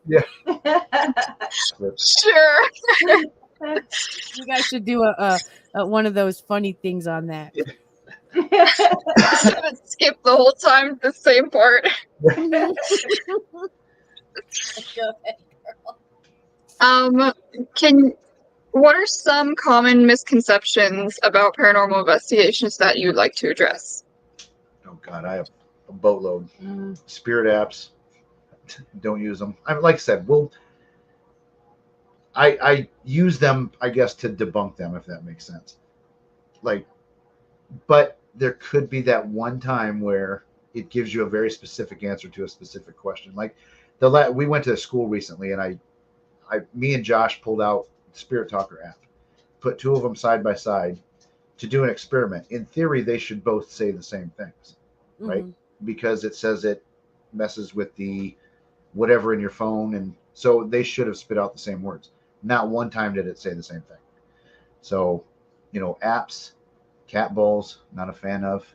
Sure. You guys should do a one of those funny things on that. Skip the whole time the same part. What are some common misconceptions about paranormal investigations that you'd like to address? Oh God, I have a boatload. Spirit apps, don't use them. Like I said, I use them, I guess, to debunk them, if that makes sense. But there could be that one time where it gives you a very specific answer to a specific question. Like we went to a school recently, and me and Josh pulled out the Spirit Talker app, put two of them side by side to do an experiment. In theory, they should both say the same things, right? Because it says it messes with the whatever in your phone, and so they should have spit out the same words. Not one time did it say the same thing. So, apps, cat balls, not a fan of.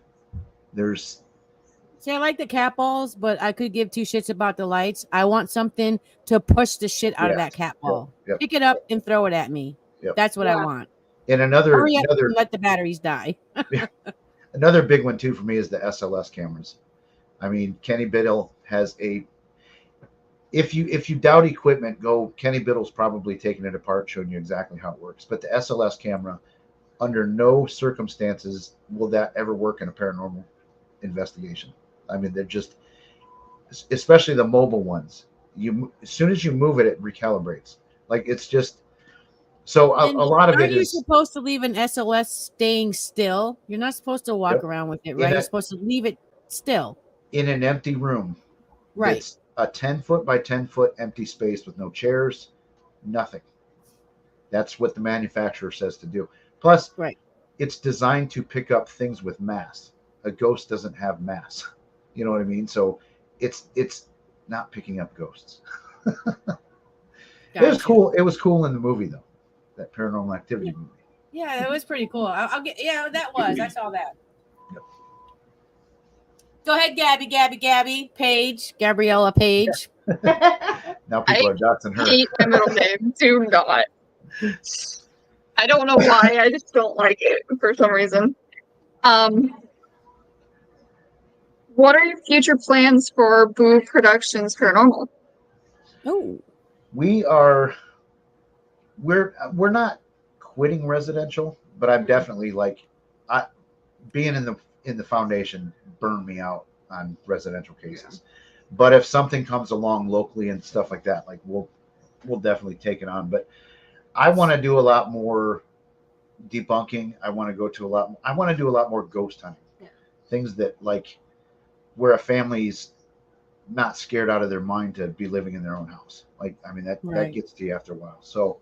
See, I like the cat balls, but I could give two shits about the lights. I want something to push the shit out of that cat ball. Yep. Pick it up and throw it at me. Yep. That's what I want. And Hurry up and let the batteries die. another big one too for me is the SLS cameras. I mean, Kenny Biddle has a. If you doubt equipment, go. Kenny Biddle's probably taking it apart, showing you exactly how it works. But the SLS camera, under no circumstances will that ever work in a paranormal investigation. I mean, they're just, especially the mobile ones. As soon as you move it, it recalibrates. Like it's just. So a lot of it is. Are you supposed to leave an SLS staying still? You're not supposed to walk around with it, right? You're supposed to leave it still in an empty room. Right. It's a 10-foot by 10-foot empty space with no chairs, nothing. That's what the manufacturer says to do. Plus, it's designed to pick up things with mass. A ghost doesn't have mass. You know what I mean? So it's not picking up ghosts. Gotcha. It was cool. It was cool in the movie though. That Paranormal Activity movie. Yeah, it was pretty cool. I'll get. Yeah, that was. I saw that. Yep. Go ahead, Gabby, Paige, Gabriella Paige. Now people are doxing her. I hate my middle name. Do not. I don't know why. I just don't like it for some reason. What are your future plans for Boo Productions Paranormal? Oh, we're not quitting residential, but I'm definitely being in the foundation burn me out on residential cases. But if something comes along locally and stuff like that, like we'll definitely take it on. But I want to do a lot more debunking. I want to do a lot more ghost hunting. Yeah. Things that like where a family's not scared out of their mind to be living in their own house. Like, I mean, that Right. gets to you after a while. So,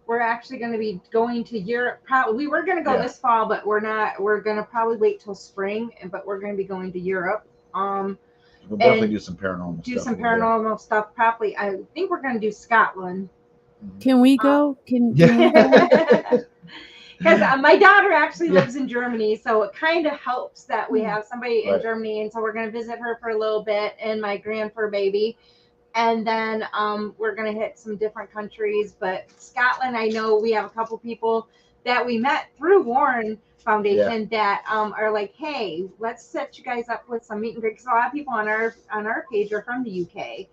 we're actually going to be going to Europe. We were going to go Yeah. this fall, but we're not. We're going to probably wait till spring, but we're going to be going to Europe. we'll definitely And do some paranormal do stuff. some over there. paranormal stuff. Probably, I think we're going to do Scotland. Can we go? Can we Yeah. go? Because my daughter actually Yeah. lives in Germany, so it kind of helps that we have somebody in Right. Germany, and so we're going to visit her for a little bit and my grandfur baby, and then we're going to hit some different countries. But Scotland, I know we have a couple people that we met through Warren Foundation that are like, hey, let's set you guys up with some meet and greet. Because a lot of people on our page are from the UK.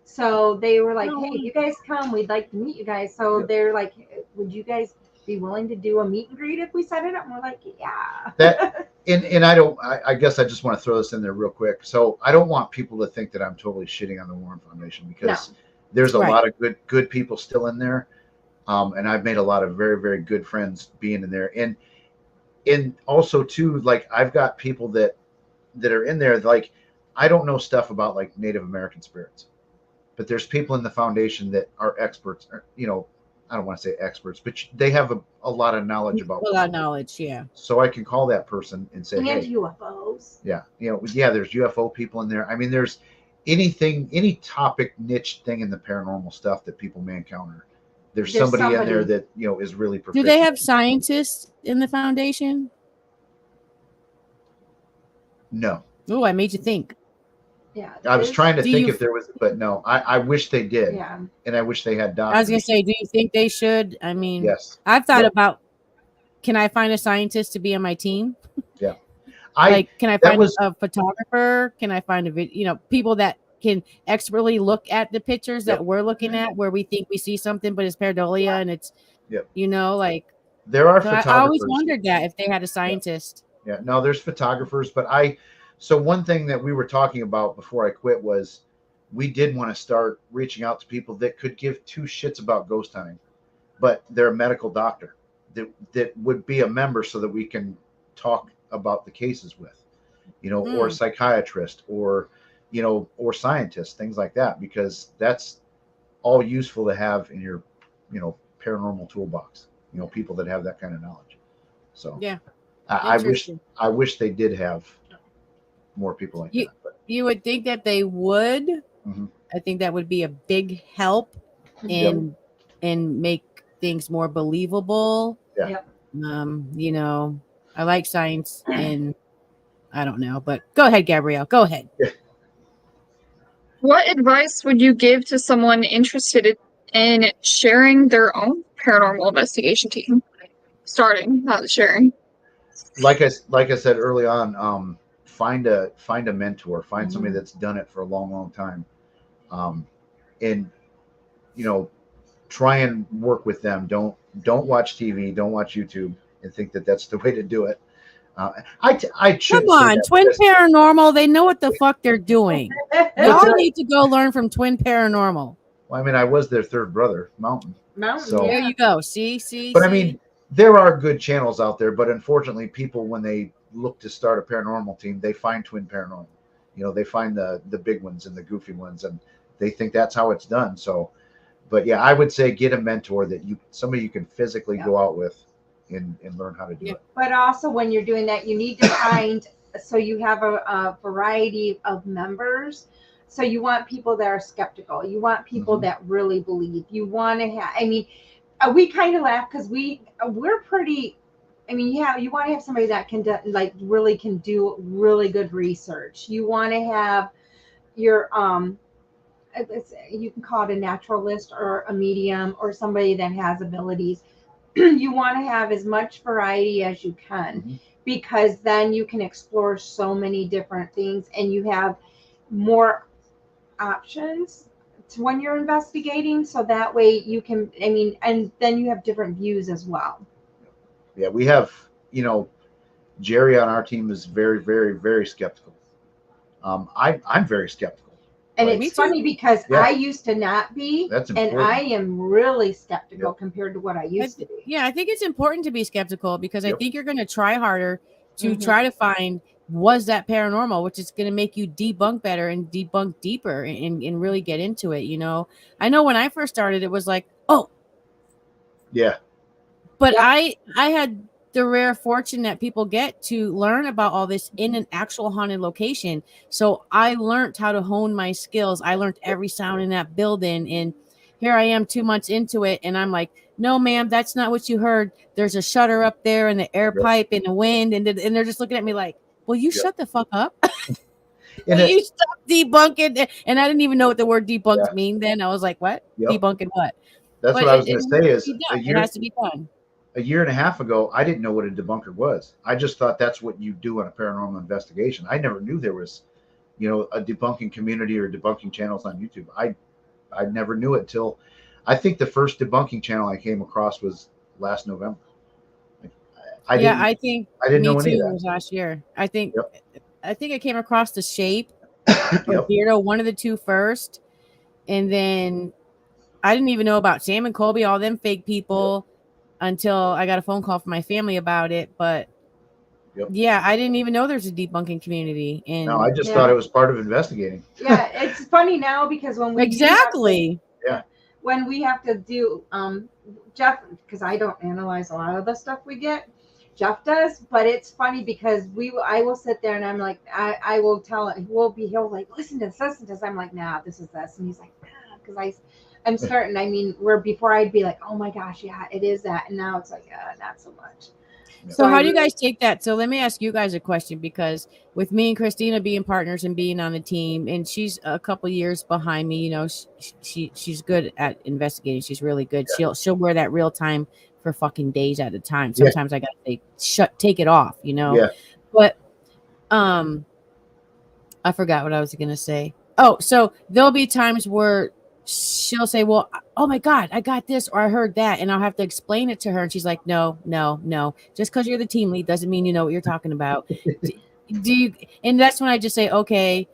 So they were like, hey, if you guys come, we'd like to meet you guys. So Yep. they're like, would you guys be willing to do a meet and greet if we set it up? And we're like, yeah. That and I guess I just want to throw this in there real quick. So I don't want people to think that I'm totally shitting on the Warren Foundation because there's a Right. lot of good people still in there. And I've made a lot of very, very good friends being in there. And also too, like I've got people that are in there, like I don't know stuff about like Native American spirits. But there's people in the foundation that are experts, you know, I don't want to say experts, but they have a lot of knowledge about A lot of knowledge, yeah. So I can call that person and say, And hey, UFOs. yeah, there's UFO people in there. I mean, there's any topic niche thing in the paranormal stuff that people may encounter. There's somebody in there that, is really Do proficient. they have scientists in the foundation? No. Oh, I made you think. Yeah. I was trying to think you- if there was, but no, I wish they did. Yeah. And I wish they had doctors. I was gonna say, do you think they should? I mean, Yes. I've thought Yep. about, can I find a scientist to be on my team? Yeah. Can I find a photographer? Can I find people that can expertly look at the pictures that we're looking at where we think we see something, but it's pareidolia and it's, Yep. so there are photographers. I always wondered that if they had a scientist. Yeah, no, there's photographers, but so one thing that we were talking about before I quit was we did want to start reaching out to people that could give two shits about ghost hunting, but they're a medical doctor that would be a member so that we can talk about the cases with, or a psychiatrist or scientists, things like that, because that's all useful to have in your, paranormal toolbox, people that have that kind of knowledge. So yeah, I wish they did have more people like that. But you would think that they would. Mhm. I think that would be a big help and make things more believable. Yeah. Yep. I like science and I don't know, but go ahead, Gabrielle. Go ahead. What advice would you give to someone interested in sharing their own paranormal investigation team? Starting, not sharing. Like I said early on, find a mentor, find somebody that's done it for a long, long time, and try and work with them. Don't watch TV, don't watch YouTube, and think that that's the way to do it. I should Come on, Twin Paranormal. They know what the fuck they're doing. Y'all need to go learn from Twin Paranormal. Well, I mean, I was their third brother, Mountain. So, there you go. See. But I mean, there are good channels out there, but unfortunately, people when they look to start a paranormal team, they find Twin Paranormal. They find the big ones and the goofy ones, and they think that's how it's done. So, but yeah, I would say get a mentor somebody you can physically go out with and learn how to do it. But also, when you're doing that, you need to find so you have a variety of members. So you want people that are skeptical. You want people that really believe. You want to have. I mean, we kind of laugh because we're pretty. I mean, you want to have somebody that can really can do really good research. You want to have your you can call it a naturalist or a medium or somebody that has abilities. You want to have as much variety as you can, because then you can explore so many different things and you have more options when you're investigating. So that way you can, and then you have different views as well. Yeah, we have, Jerry on our team is very, very, very skeptical. I'm very skeptical. And Like, Me it's too. funny because Yeah. I used to not be, That's and important. I am really skeptical Yep. compared to what I used to be. Yeah, I think it's important to be skeptical because I Yep. think you're going to try harder to Mhm. try to find was that paranormal, which is going to make you debunk better and debunk deeper and really get into it. You know, I know when I first started, it was like, oh, Yeah. but Yep. I had the rare fortune that people get to learn about all this in an actual haunted location. So I learned how to hone my skills. I learned every sound in that building, and here I am 2 months into it, and I'm like, no, ma'am, that's not what you heard. There's a shutter up there, and the air Yep. pipe, and the wind, and they're just looking at me like, will you Yep. shut the fuck up? And Will it, you stop debunking? And I didn't even know what the word debunked Yeah. mean then. I was like, what? Yep. Debunking what? That's But what I was it going to has say to is be done. It has to be done. a year and a half ago, I didn't know what a debunker was. I just thought that's what you do on a paranormal investigation. I never knew there was, a debunking community or debunking channels on YouTube. I never knew it till I think the first debunking channel I came across was last November. Like, I Yeah, didn't I think I didn't me know any of too that. was last year. I think Yep. I came across the Shape or Yep. Beardo, one of the two first, and then I didn't even know about Sam and Colby, all them fake people, until I got a phone call from my family about it. But Yep. yeah, I didn't even know there's a debunking community. No, I And just Yeah. thought it was part of investigating. Yeah, it's funny now because when we do have to- exactly. when we have to do Jeff, because I don't analyze a lot of the stuff we get, Jeff does. But it's funny because I will sit there and I'm like, I will tell it. He'll like, listen to this. I'm like, nah, this is this, and he's like, nah, because I'm certain. I mean, where before I'd be like, oh my gosh, yeah, it is that, and now it's like, not so much. So how I do you really- guys take that? So let me ask you guys a question, because with me and Christina being partners and being on the team, and she's a couple years behind me, she's good at investigating. She's really good. Yeah. She'll wear that real time for fucking days at a time. Yeah. Sometimes I gotta say, take it off, Yeah. But I forgot what I was gonna say. Oh, so there'll be times where she'll say, well, oh my God, I got this, or I heard that. And I'll have to explain it to her. And she's like, no. Just because you're the team lead doesn't mean you know what you're talking about. Do you? And that's when I just say, okay,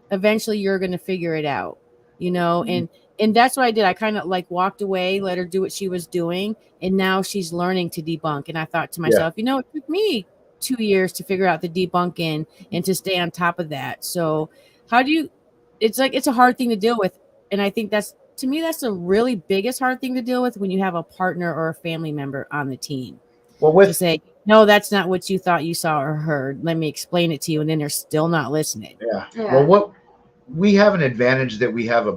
eventually you're going to figure it out, and that's what I did. I kind of like walked away, let her do what she was doing. And now she's learning to debunk. And I thought to myself, it took me 2 years to figure out the debunking and to stay on top of that. So how do you, it's a hard thing to deal with. And I think that's the really biggest hard thing to deal with when you have a partner or a family member on the team. Well, To say, no, that's not what you thought you saw or heard. Let me explain it to you. And then they're still not listening. Yeah. Yeah. Well, what we have an advantage that we have a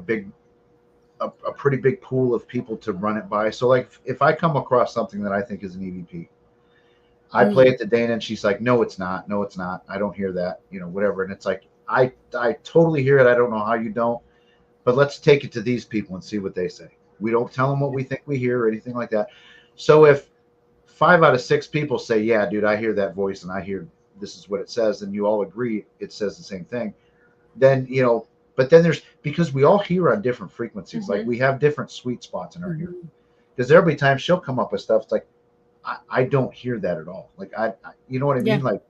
pretty big pool of people to run it by. So like if I come across something that I think is an EVP, I play it to Dana and she's like, no, it's not. No, it's not. I don't hear that, whatever. And it's like, I totally hear it. I don't know how you don't, but let's take it to these people and see what they say. We don't tell them what we think we hear or anything like that. So if 5 out of 6 people say, yeah, dude, I hear that voice and I hear this is what it says, and you all agree it says the same thing, then, but then because we all hear on different frequencies, like we have different sweet spots in our hearing. Because there'll be times she'll come up with stuff. It's like, I don't hear that at all. Like you know what I mean? Like,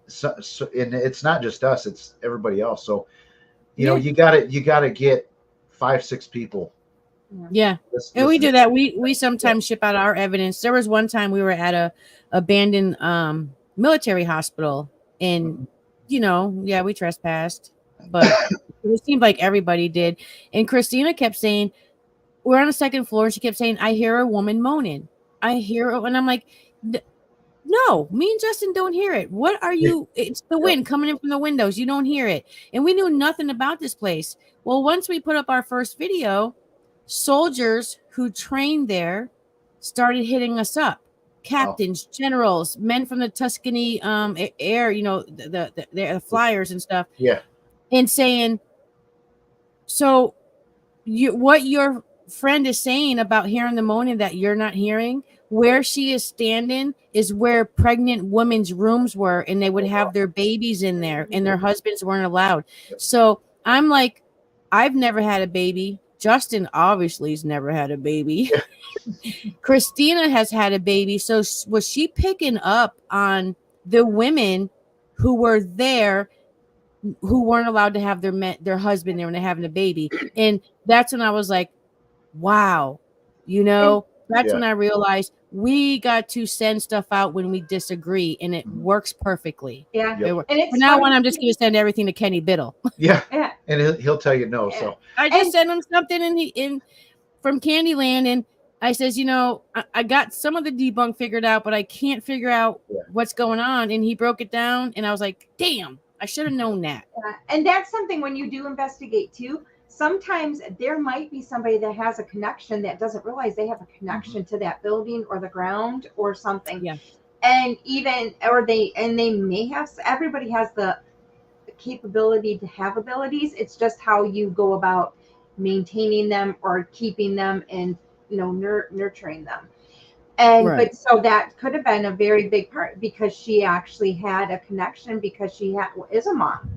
so, and it's not just us, it's everybody else. So, you gotta get 5-6 people. Yeah. And we do that. We sometimes ship out our evidence. There was one time we were at a abandoned military hospital, and we trespassed, but it seemed like everybody did. And Christina kept saying, we're on the second floor, and she kept saying, I hear a woman moaning. I hear her, and I'm like, no, me and Justin don't hear it. What are you? It's the wind coming in from the windows. You don't hear it. And we knew nothing about this place. Well, once we put up our first video, soldiers who trained there started hitting us up. Captains, generals, men from the Tuscany air, the flyers and stuff. Yeah. And saying, so what your friend is saying about hearing the moaning that you're not hearing, where she is standing is where pregnant women's rooms were, and they would have their babies in there, and their husbands weren't allowed. So I'm like, I've never had a baby. Justin obviously has never had a baby. Christina has had a baby. So was she picking up on the women who were there who weren't allowed to have their husband there when they're having a baby. And that's when I was like, wow, that's when I realized we got to send stuff out when we disagree, and it works perfectly. Yeah. Yep. And it's From now funny. on, I'm just going to send everything to Kenny Biddle. Yeah. Yeah. And he'll tell you no. So I just sent him something from Candyland, and I says, I got some of the debunk figured out, but I can't figure out what's going on. And he broke it down, and I was like, damn, I should have known that. And that's something when you do investigate too. Sometimes there might be somebody that has a connection that doesn't realize they have a connection to that building or the ground or something. Yeah. And they may have, everybody has the capability to have abilities. It's just how you go about maintaining them or keeping them and nurturing them. And Right. but so that could have been a very big part because she actually had a connection because she is a mom,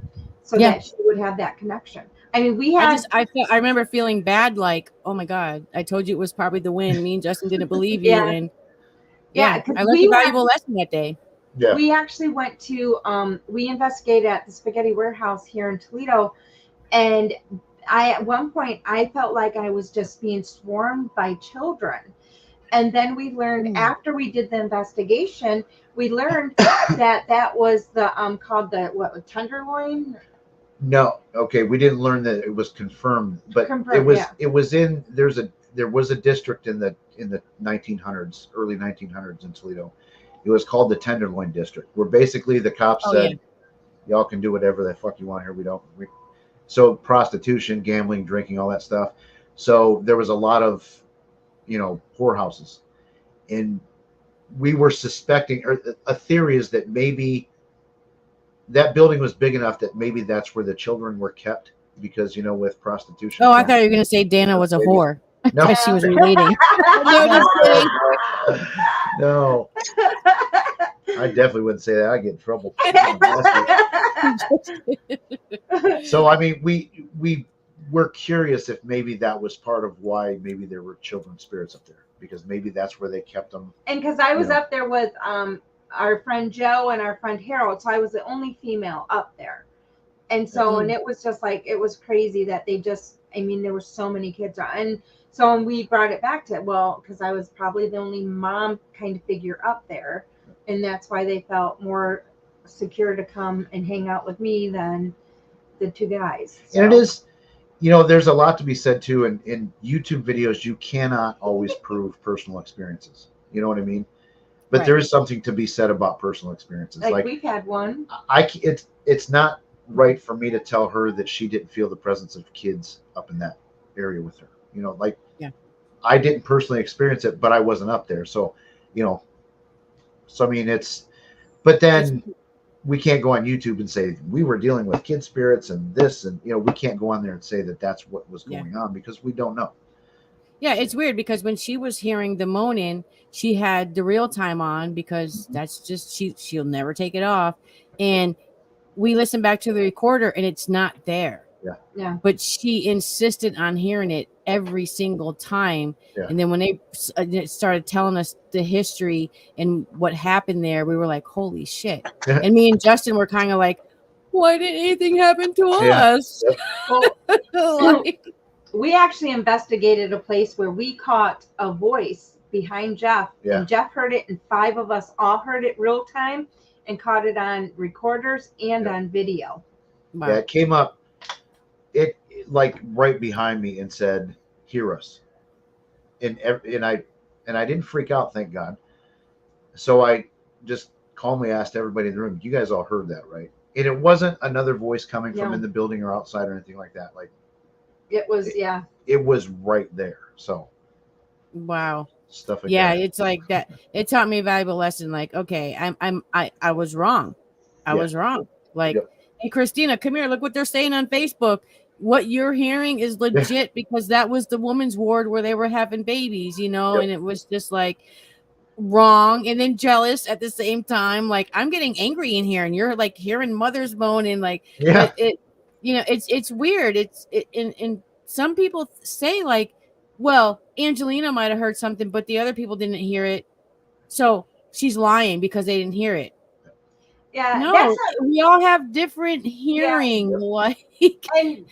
so that she would have that connection. I mean, we had. I remember feeling bad, like, oh my god, I told you it was probably the wind. Me and Justin didn't believe you, and I learned a valuable lesson that day. Yeah. We actually went to we investigated at the Spaghetti Warehouse here in Toledo, and at one point I felt like I was just being swarmed by children. And then we learned after we did the investigation, we learned that was the called the tenderloin. No, okay, we didn't learn that it was confirmed, but it was in there was a district in the 1900s, early 1900s in Toledo. It was called the Tenderloin District, where basically the cops said, y'all can do whatever the fuck you want here. So prostitution, gambling, drinking, all that stuff. So there was a lot of whorehouses, and we were suspecting, or a theory is that maybe that building was big enough that maybe that's where the children were kept, because with prostitution. Oh, I thought you were going to say Dana was a whore. No, she was relating. No, just kidding. No, I definitely wouldn't say that. I get in trouble. So I mean, we're curious if maybe that was part of why maybe there were children's spirits up there, because maybe that's where they kept them. And because I was up there with our friend Joe and our friend Harold, so I was the only female up there. And so, and it was just like, it was crazy that there were so many kids. And so when we brought it back to, because I was probably the only mom kind of figure up there. And that's why they felt more secure to come and hang out with me than the two guys. So. And it is, there's a lot to be said too. In YouTube videos, you cannot always prove personal experiences. You know what I mean? But there is something to be said about personal experiences. Like we've had one. It's not right for me to tell her that she didn't feel the presence of kids up in that area with her. I didn't personally experience it, but I wasn't up there. So, so I mean, but then we can't go on YouTube and say we were dealing with kid spirits and this, and we can't go on there and say that that's what was going on, because we don't know. Yeah, it's weird because when she was hearing the moaning, she had the real time on, because that's just she'll never take it off. And we listened back to the recorder and it's not there. Yeah. But she insisted on hearing it every single time. Yeah. And then when they started telling us the history and what happened there, we were like, holy shit. And me and Justin were kind of like, why didn't anything happen to us? Well, we actually investigated a place where we caught a voice behind Jeff. Yeah. And Jeff heard it, and 5 of us all heard it real time and caught it on recorders and on video. Wow. Yeah, it came up like right behind me and said, hear us. And I didn't freak out, thank God. So I just calmly asked everybody in the room, you guys all heard that, right? And it wasn't another voice coming from in the building or outside or anything like that. Like, it was, it was right there. So wow. Stuff like that. It's like that. It taught me a valuable lesson. Like, okay, I was wrong. I was wrong. Like, hey, Christina, come here. Look what they're saying on Facebook. What you're hearing is legit, because that was the woman's ward where they were having babies, and it was just like wrong and then jealous at the same time. Like, I'm getting angry in here, and you're like hearing mothers moan, and like, it's weird. And some people say like, well, Angelina might have heard something, but the other people didn't hear it. So she's lying because they didn't hear it. Yeah, No, we all have different hearing. Like, and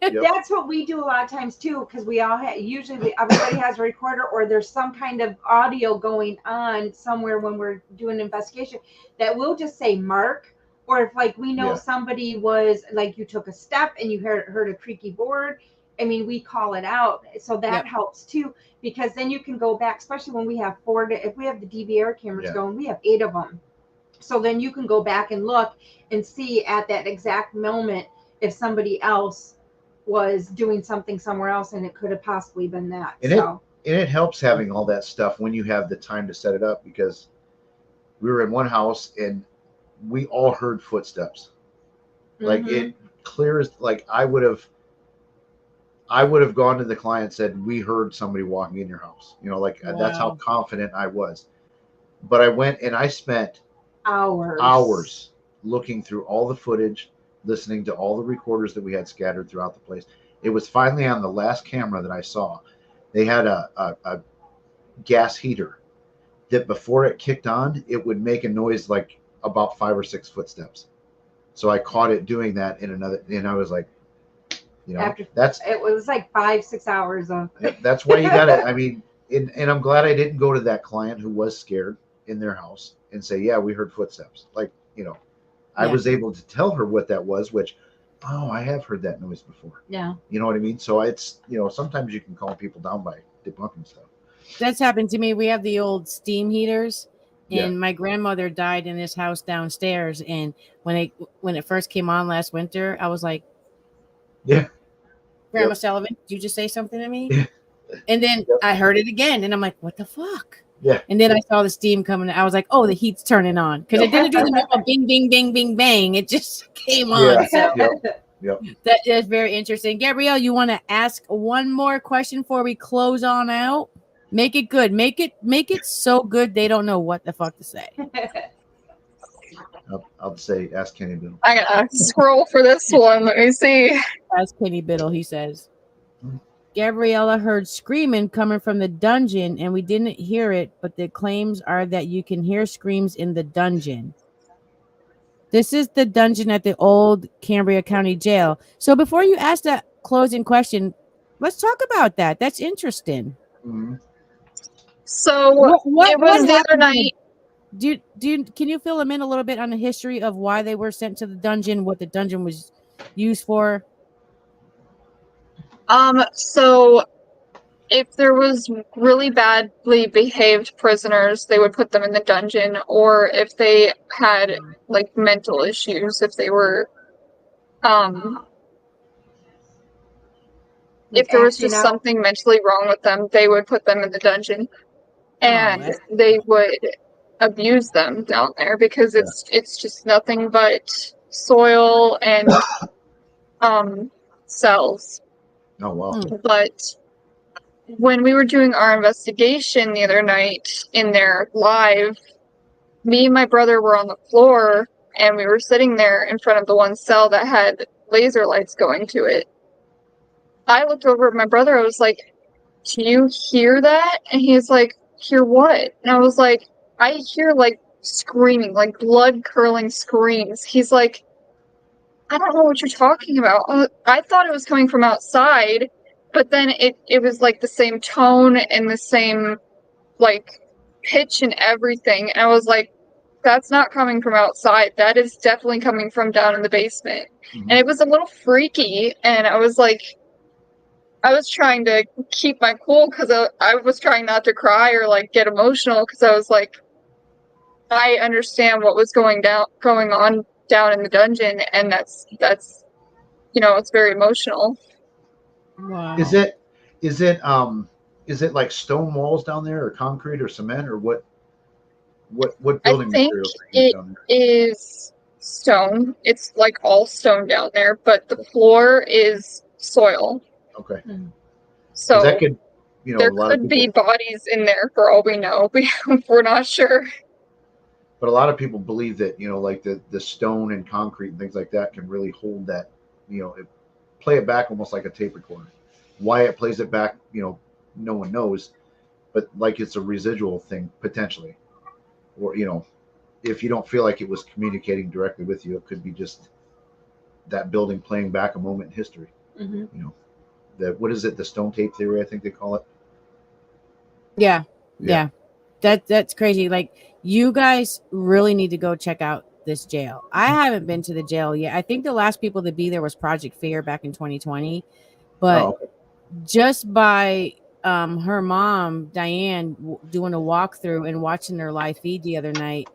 Yep. that's what we do a lot of times too, because we all everybody has a recorder, or there's some kind of audio going on somewhere when we're doing an investigation that we'll just say mark, or if like we know Yeah. somebody was like you took a step and you heard a creaky board. I mean, we call it out, so that Yep. helps too, because then you can go back, especially when we have if we have the DVR cameras Yeah. going, we have 8 of them. So then you can go back and look and see at that exact moment if somebody else was doing something somewhere else, and it could have possibly been that. And it helps having all that stuff when you have the time to set it up, because we were in one house and we all heard footsteps. Like it clears, like I would have gone to the client and said, we heard somebody walking in your house. You know, like that's how Wow. confident I was. But I went and I spent hours looking through all the footage, listening to all the recorders that we had scattered throughout the place. It was finally on the last camera that I saw. They had a gas heater that before it kicked on, it would make a noise like about 5 or 6 footsteps. So I caught it doing that and I was like, you know, it was like 5-6 hours of. That's why you got it. I mean, and I'm glad I didn't go to that client who was scared in their house and say, yeah, we heard footsteps. Like, you know, I was able to tell her what that was, which, I have heard that noise before. Yeah. You know what I mean? So it's, sometimes you can calm people down by debunking stuff. That's happened to me. We have the old steam heaters, and Yeah. my grandmother died in this house downstairs. And when it first came on last winter, I was like, Yeah. Grandma Sullivan, did you just say something to me? Yeah. And then I heard it again, and I'm like, what the fuck? Yeah. And then I saw the steam coming. I was like, oh, the heat's turning on, because it didn't do the normal bing, bing, bing, bing, bang. It just came on. So Yep. that is very interesting. Gabrielle, you want to ask one more question before we close on out? Make it good. Make it so good they don't know what the fuck to say. I'll say, ask Kenny Biddle. I gotta scroll for this one. Let me see. Ask Kenny Biddle, he says. Gabriella heard screaming coming from the dungeon, and we didn't hear it, but the claims are that you can hear screams in the dungeon. This is the dungeon at the old Cambria County Jail. So before you ask that closing question, let's talk about that. That's interesting. Mm-hmm. So it was the other night. Can you fill them in a little bit on the history of why they were sent to the dungeon, what the dungeon was used for? So if there was really badly behaved prisoners, they would put them in the dungeon, or if they had like mental issues, if they were if there was just something mentally wrong with them, they would put them in the dungeon, and they would abuse them down there, because it's just nothing but soil and cells. Oh wow. But when we were doing our investigation the other night in there live, me and my brother were on the floor, and we were sitting there in front of the one cell that had laser lights going to it. I looked over at my brother. I was like, do you hear that? And he's like, hear what? And I was like, I hear like screaming, like blood curdling screams. He's like, I don't know what you're talking about. I thought it was coming from outside, but then it was like the same tone and the same like pitch and everything. And I was like, that's not coming from outside. That is definitely coming from down in the basement. Mm-hmm. And it was a little freaky. And I was like, I was trying to keep my cool, because I was trying not to cry or like get emotional, because I was like, I understand what was going on down in the dungeon, and that's it's very emotional. Wow. Is it like stone walls down there, or concrete, or cement, or what building materials are used down there? It is stone. It's like all stone down there, but the floor is soil. Okay. So that could, there could be bodies in there for all we know. We're not sure. But a lot of people believe that, like the stone and concrete and things like that can really hold that, play it back almost like a tape recorder. Why it plays it back, no one knows, but like it's a residual thing potentially, or if you don't feel like it was communicating directly with you, it could be just that building playing back a moment in history. Mm-hmm. You know, what is it? The stone tape theory, I think they call it. Yeah. That's crazy. Like, you guys really need to go check out this jail. I haven't been to the jail yet. I think the last people to be there was Project Fear back in 2020, but Oh, okay. just by her mom Diane doing a walkthrough and watching her live feed the other night,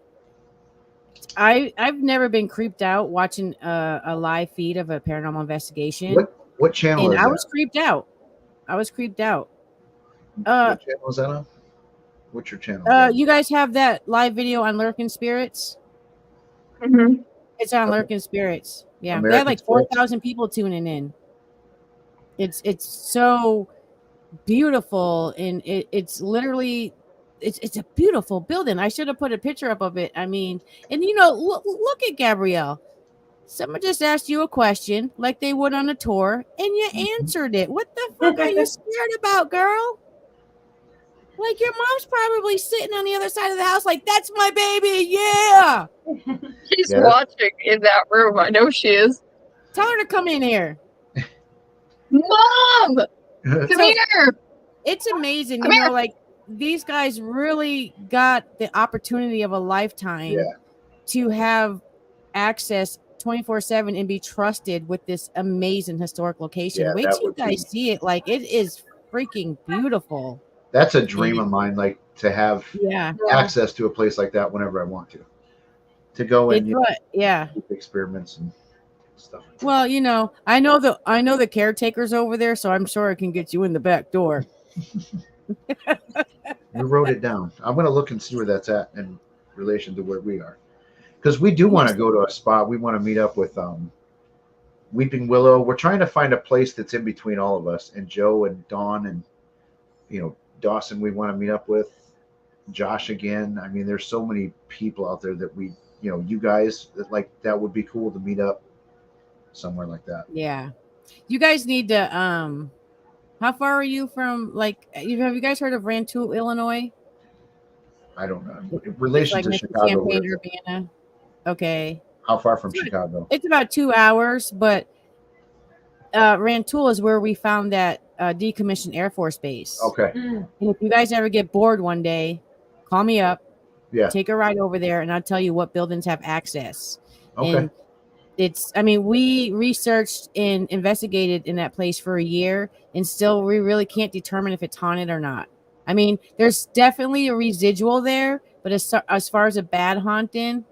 I've never been creeped out watching a live feed of a paranormal investigation. What channel And is I that? was creeped out. What channel is that on? What's your channel? You guys have that live video on Lurking Spirits? Mhm. It's on Okay. Lurking Spirits. Yeah, they American had like Spirits? 4,000 people tuning in. It's so beautiful, and it's literally it's a beautiful building. I should have put a picture up of it. I mean, and look at Gabrielle. Someone just asked you a question like they would on a tour, and you answered it. What the fuck are you scared about, girl? Like, your mom's probably sitting on the other side of the house, like, that's my baby, yeah. She's Yeah. watching in that room. I know she is. Tell her to come in here. Mom, come So- here. It's amazing, Come here. like, these guys really got the opportunity of a lifetime Yeah. to have access 24/7 and be trusted with this amazing historic location. Yeah, Wait that till you would guys be- see it. Like, it is freaking beautiful. That's a dream of mine, like to have Yeah. access to a place like that whenever I want to go and Yeah. do experiments and stuff. Well, I know the caretakers over there, so I'm sure I can get you in the back door. You wrote it down. I'm going to look and see where that's at in relation to where we are, because we do want to go to a spot. We want to meet up with Weeping Willow. We're trying to find a place that's in between all of us, and Joe and Dawn and Dawson. We want to meet up with Josh again. I mean, there's so many people out there that you guys that would be cool to meet up somewhere like that. Yeah. You guys need to how far are you from, like, have you guys heard of Rantoul, Illinois? I don't know. In relation Like to next to Chicago, Champaign, where is it? Urbana. Okay. How far from Chicago? It's about 2 hours, but Rantoul is where we found that decommissioned Air Force base. Okay. Mm. And if you guys ever get bored one day, call me up. Yeah. Take a ride over there, and I'll tell you what buildings have access. Okay. And we researched and investigated in that place for a year, and still we really can't determine if it's haunted or not. I mean, there's definitely a residual there, but as far as a bad haunting,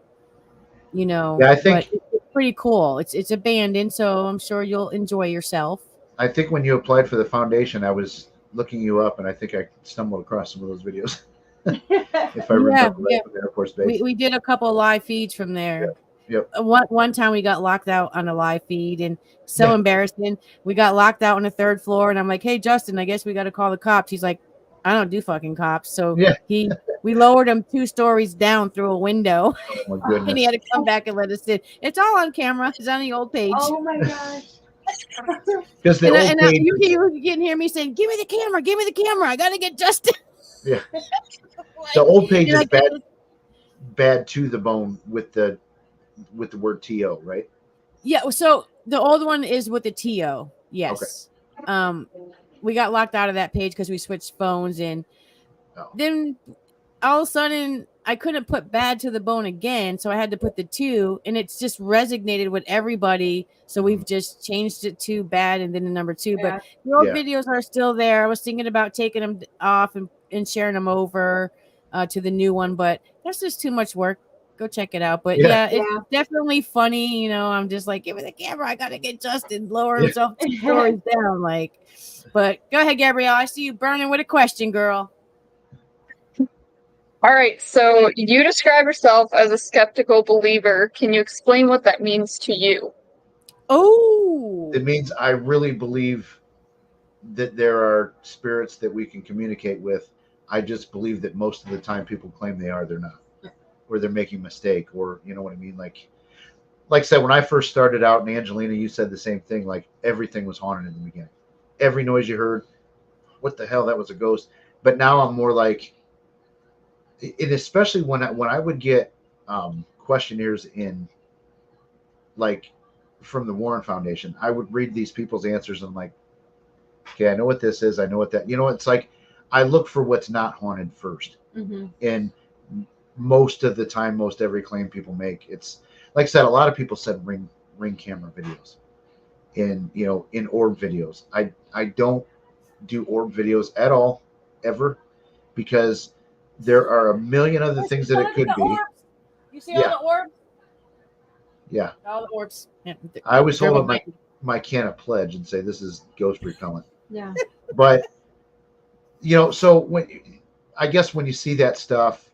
Yeah, I think but it's pretty cool. It's abandoned, so I'm sure you'll enjoy yourself. I think when you applied for the foundation, I was looking you up, and I think I stumbled across some of those videos. If I remember right, from the Air Force Base. We did a couple of live feeds from there. Yep. One time we got locked out on a live feed, and so embarrassing. We got locked out on the third floor, and I'm like, "Hey, Justin, I guess we got to call the cops." He's like, "I don't do fucking cops." So we lowered him 2 stories down through a window, Oh my goodness. and he had to come back and let us in. It's all on camera. It's on the old page. Oh my gosh. Because the old page, you can hear me saying, "Give me the camera! Give me the camera! I gotta get Justin." Yeah. Like, the old page you're is bad to the bone with the word TO, right? Yeah, so the old one is with the TO. Yes. Okay. We got locked out of that page because we switched phones, and then all of a sudden I couldn't put bad to the bone again, so I had to put the 2, and it's just resonated with everybody. So we've just changed it to bad and then the number 2. Yeah. But the old videos are still there. I was thinking about taking them off and sharing them over to the new one, but that's just too much work. Go check it out. But it's definitely funny. I'm just like, give me the camera. I gotta get Justin, lower himself 2 stories down. Like, but go ahead, Gabrielle. I see you burning with a question, girl. All right. So you describe yourself as a skeptical believer. Can you explain what that means to you? Oh, It means I really believe that there are spirits that we can communicate with. I just believe that most of the time people claim they're not. Or they're making a mistake, or you know what I mean? Like I said, when I first started out, and Angelina, you said the same thing, like everything was haunted in the beginning. Every noise you heard, what the hell, that was a ghost. But now I'm more like, and especially when I would get questionnaires in, like, from the Warren Foundation, I would read these people's answers and I'm like, okay, I know what this is. I know what that, it's like, I look for what's not haunted first. Mm-hmm. And most of the time, most every claim people make, it's like I said, a lot of people said ring camera videos and, in orb videos. I don't do orb videos at all, ever, because there are a million other things that it could be. Orbs. You see all Yeah. the orbs? Yeah. All the orbs. Yeah, I always they're hold up behind. my can of pledge and say this is ghost repellent. Yeah. But so I guess when you see that stuff,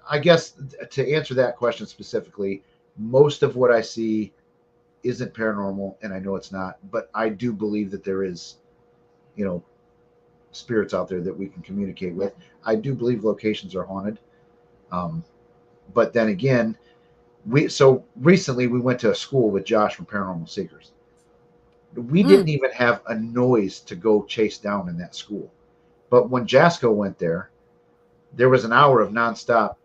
I guess to answer that question specifically, most of what I see isn't paranormal, and I know it's not, but I do believe that there is, spirits out there that we can communicate with. I do believe locations are haunted. But then again, so recently we went to a school with Josh from Paranormal Seekers. We didn't even have a noise to go chase down in that school. But when Jasco went there was an hour of nonstop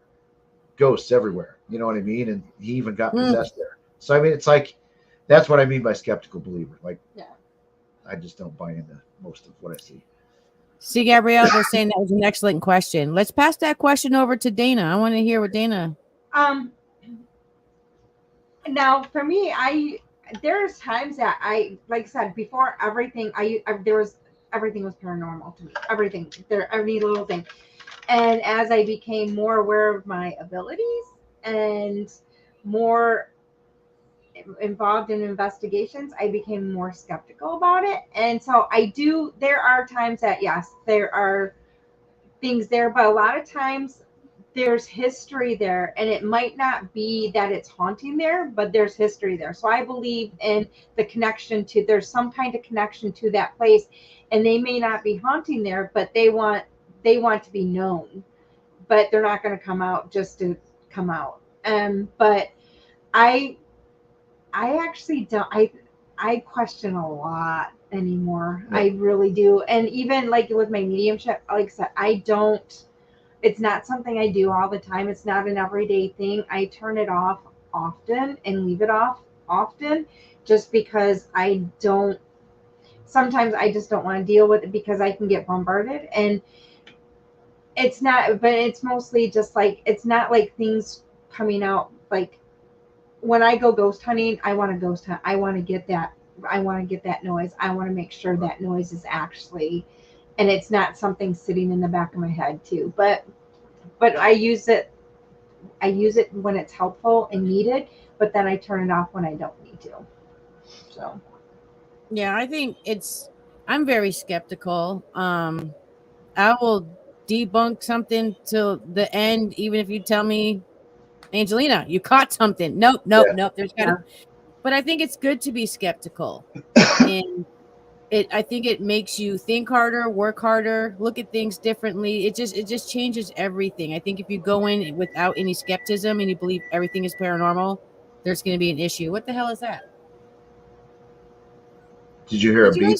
ghosts everywhere. You know what I mean? And he even got possessed there. So, I mean, it's like, that's what I mean by skeptical believer. Like, I just don't buy into most of what I see. See, Gabrielle, they're saying that was an excellent question. Let's pass that question over to Dana. I want to hear what Dana. Now for me, there's times that like I said before, everything everything was paranormal to me. Every little thing. And as I became more aware of my abilities and more involved in investigations, I became more skeptical about it. And so there are times that, yes, there are things there, but a lot of times there's history there, and it might not be that it's haunting there, but there's history there. So I believe in the connection there's some kind of connection to that place, and they may not be haunting there, but they want to be known, but they're not going to come out just to come out. But I actually don't. I question a lot anymore. Yeah. I really do. And even like with my mediumship, like I said, it's not something I do all the time. It's not an everyday thing. I turn it off often and leave it off often, just because sometimes I just don't want to deal with it because I can get bombarded. And it's mostly just like, it's not like things coming out. Like when I go ghost hunting, I want to ghost hunt. I want to get that noise. I want to make sure that noise is actually, and it's not something sitting in the back of my head too. But I use it when it's helpful and needed, but then I turn it off when I don't need to. So yeah, I think I'm very skeptical. I will debunk something till the end, even if you tell me, Angelina, you caught something. Nope. But I think it's good to be skeptical. And I think it makes you think harder, work harder, look at things differently. It just changes everything. I think if you go in without any skepticism and you believe everything is paranormal, there's going to be an issue. What the hell is that? Did you hear a beep?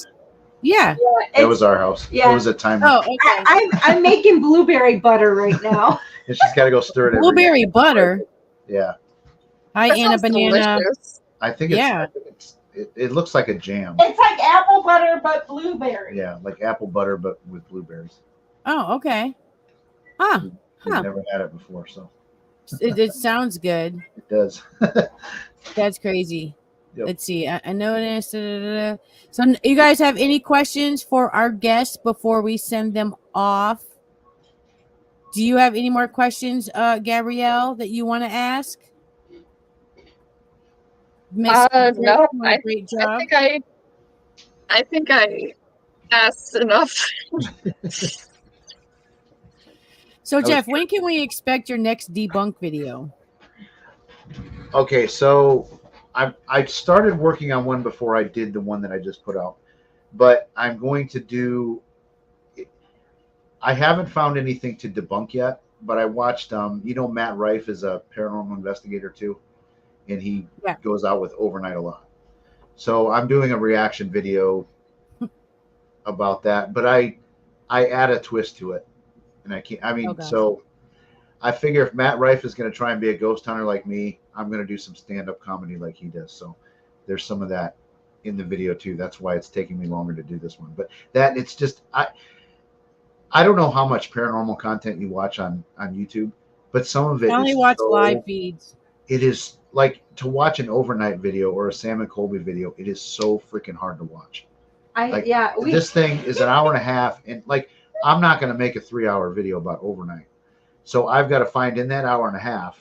Yeah. It was our house. Yeah. It was a timer. Oh, okay. I'm making blueberry butter right now. And she's got to go stir it. Blueberry butter? Yeah. Hi, Anna Banana. Delicious. I think it looks like a jam. It's like apple butter, but blueberry. Yeah, like apple butter, but with blueberries. Oh, okay. Huh. We've never had it before, so. It sounds good. It does. That's crazy. Yep. Let's see. I noticed. So, you guys have any questions for our guests before we send them off? Do you have any more questions, Gabrielle, that you want to ask? No. Great job. I think I asked enough. So, Jeff, when can we expect your next debunk video? Okay, so I started working on one before I did the one that I just put out, but I'm going to do. I haven't found anything to debunk yet, but I watched. Matt Rife is a paranormal investigator too, and he goes out with Overnight a lot. So I'm doing a reaction video about that, but I add a twist to it, and I can't. I mean, so I figure if Matt Rife is going to try and be a ghost hunter like me, I'm going to do some stand-up comedy like he does. So there's some of that in the video too. That's why it's taking me longer to do this one. But that it's just I don't know how much paranormal content you watch on YouTube, but some of it I only is watch so, live feeds. It is like to watch an overnight video or a Sam and Colby video. It is so freaking hard to watch. Like, this thing is an hour and a half, and like I'm not going to make a 3-hour video about overnight. So I've got to find in that hour and a half,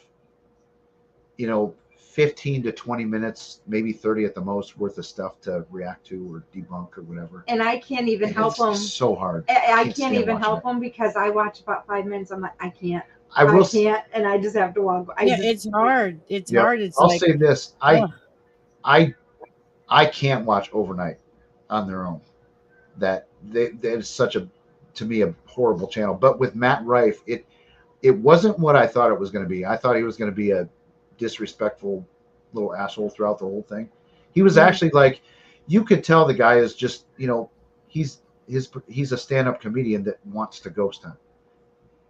15 to 20 minutes, maybe 30 at the most worth of stuff to react to or debunk or whatever. And I can't even help them. It's so hard. I can't even help them because I watch about 5 minutes. I'm like, I can't. I can't, and I just have to walk. It's hard. It's hard. It's I'll like, say this: I can't watch overnight on their own. That is such to me a horrible channel. But with Matt Rife, it wasn't what I thought it was going to be. I thought he was going to be a disrespectful little asshole throughout the whole thing. He was actually like, you could tell the guy is just, he's a stand-up comedian that wants to ghost hunt.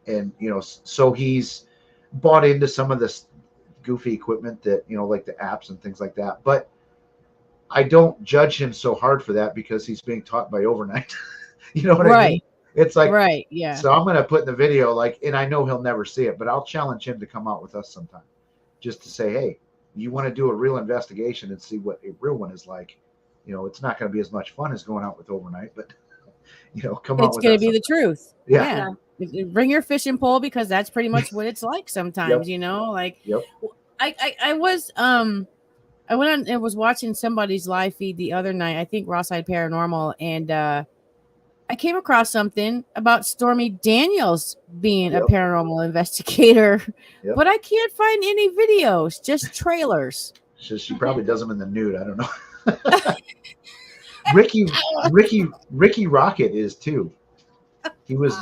And, so he's bought into some of this goofy equipment that, like the apps and things like that. But I don't judge him so hard for that because he's being taught by overnight. You know what I mean? It's like, right. Yeah. So I'm going to put in the video, and I know he'll never see it, but I'll challenge him to come out with us sometime just to say, hey, you want to do a real investigation and see what a real one is like. It's not going to be as much fun as going out with overnight, but come out with us. It's going to be the truth. Yeah. Bring your fishing pole because that's pretty much what it's like sometimes, like I went on and was watching somebody's live feed the other night, I think Rawside Paranormal, and I came across something about Stormy Daniels being a paranormal investigator, but I can't find any videos, just trailers. She probably does them in the nude. I don't know. Ricky Rocket is too. He was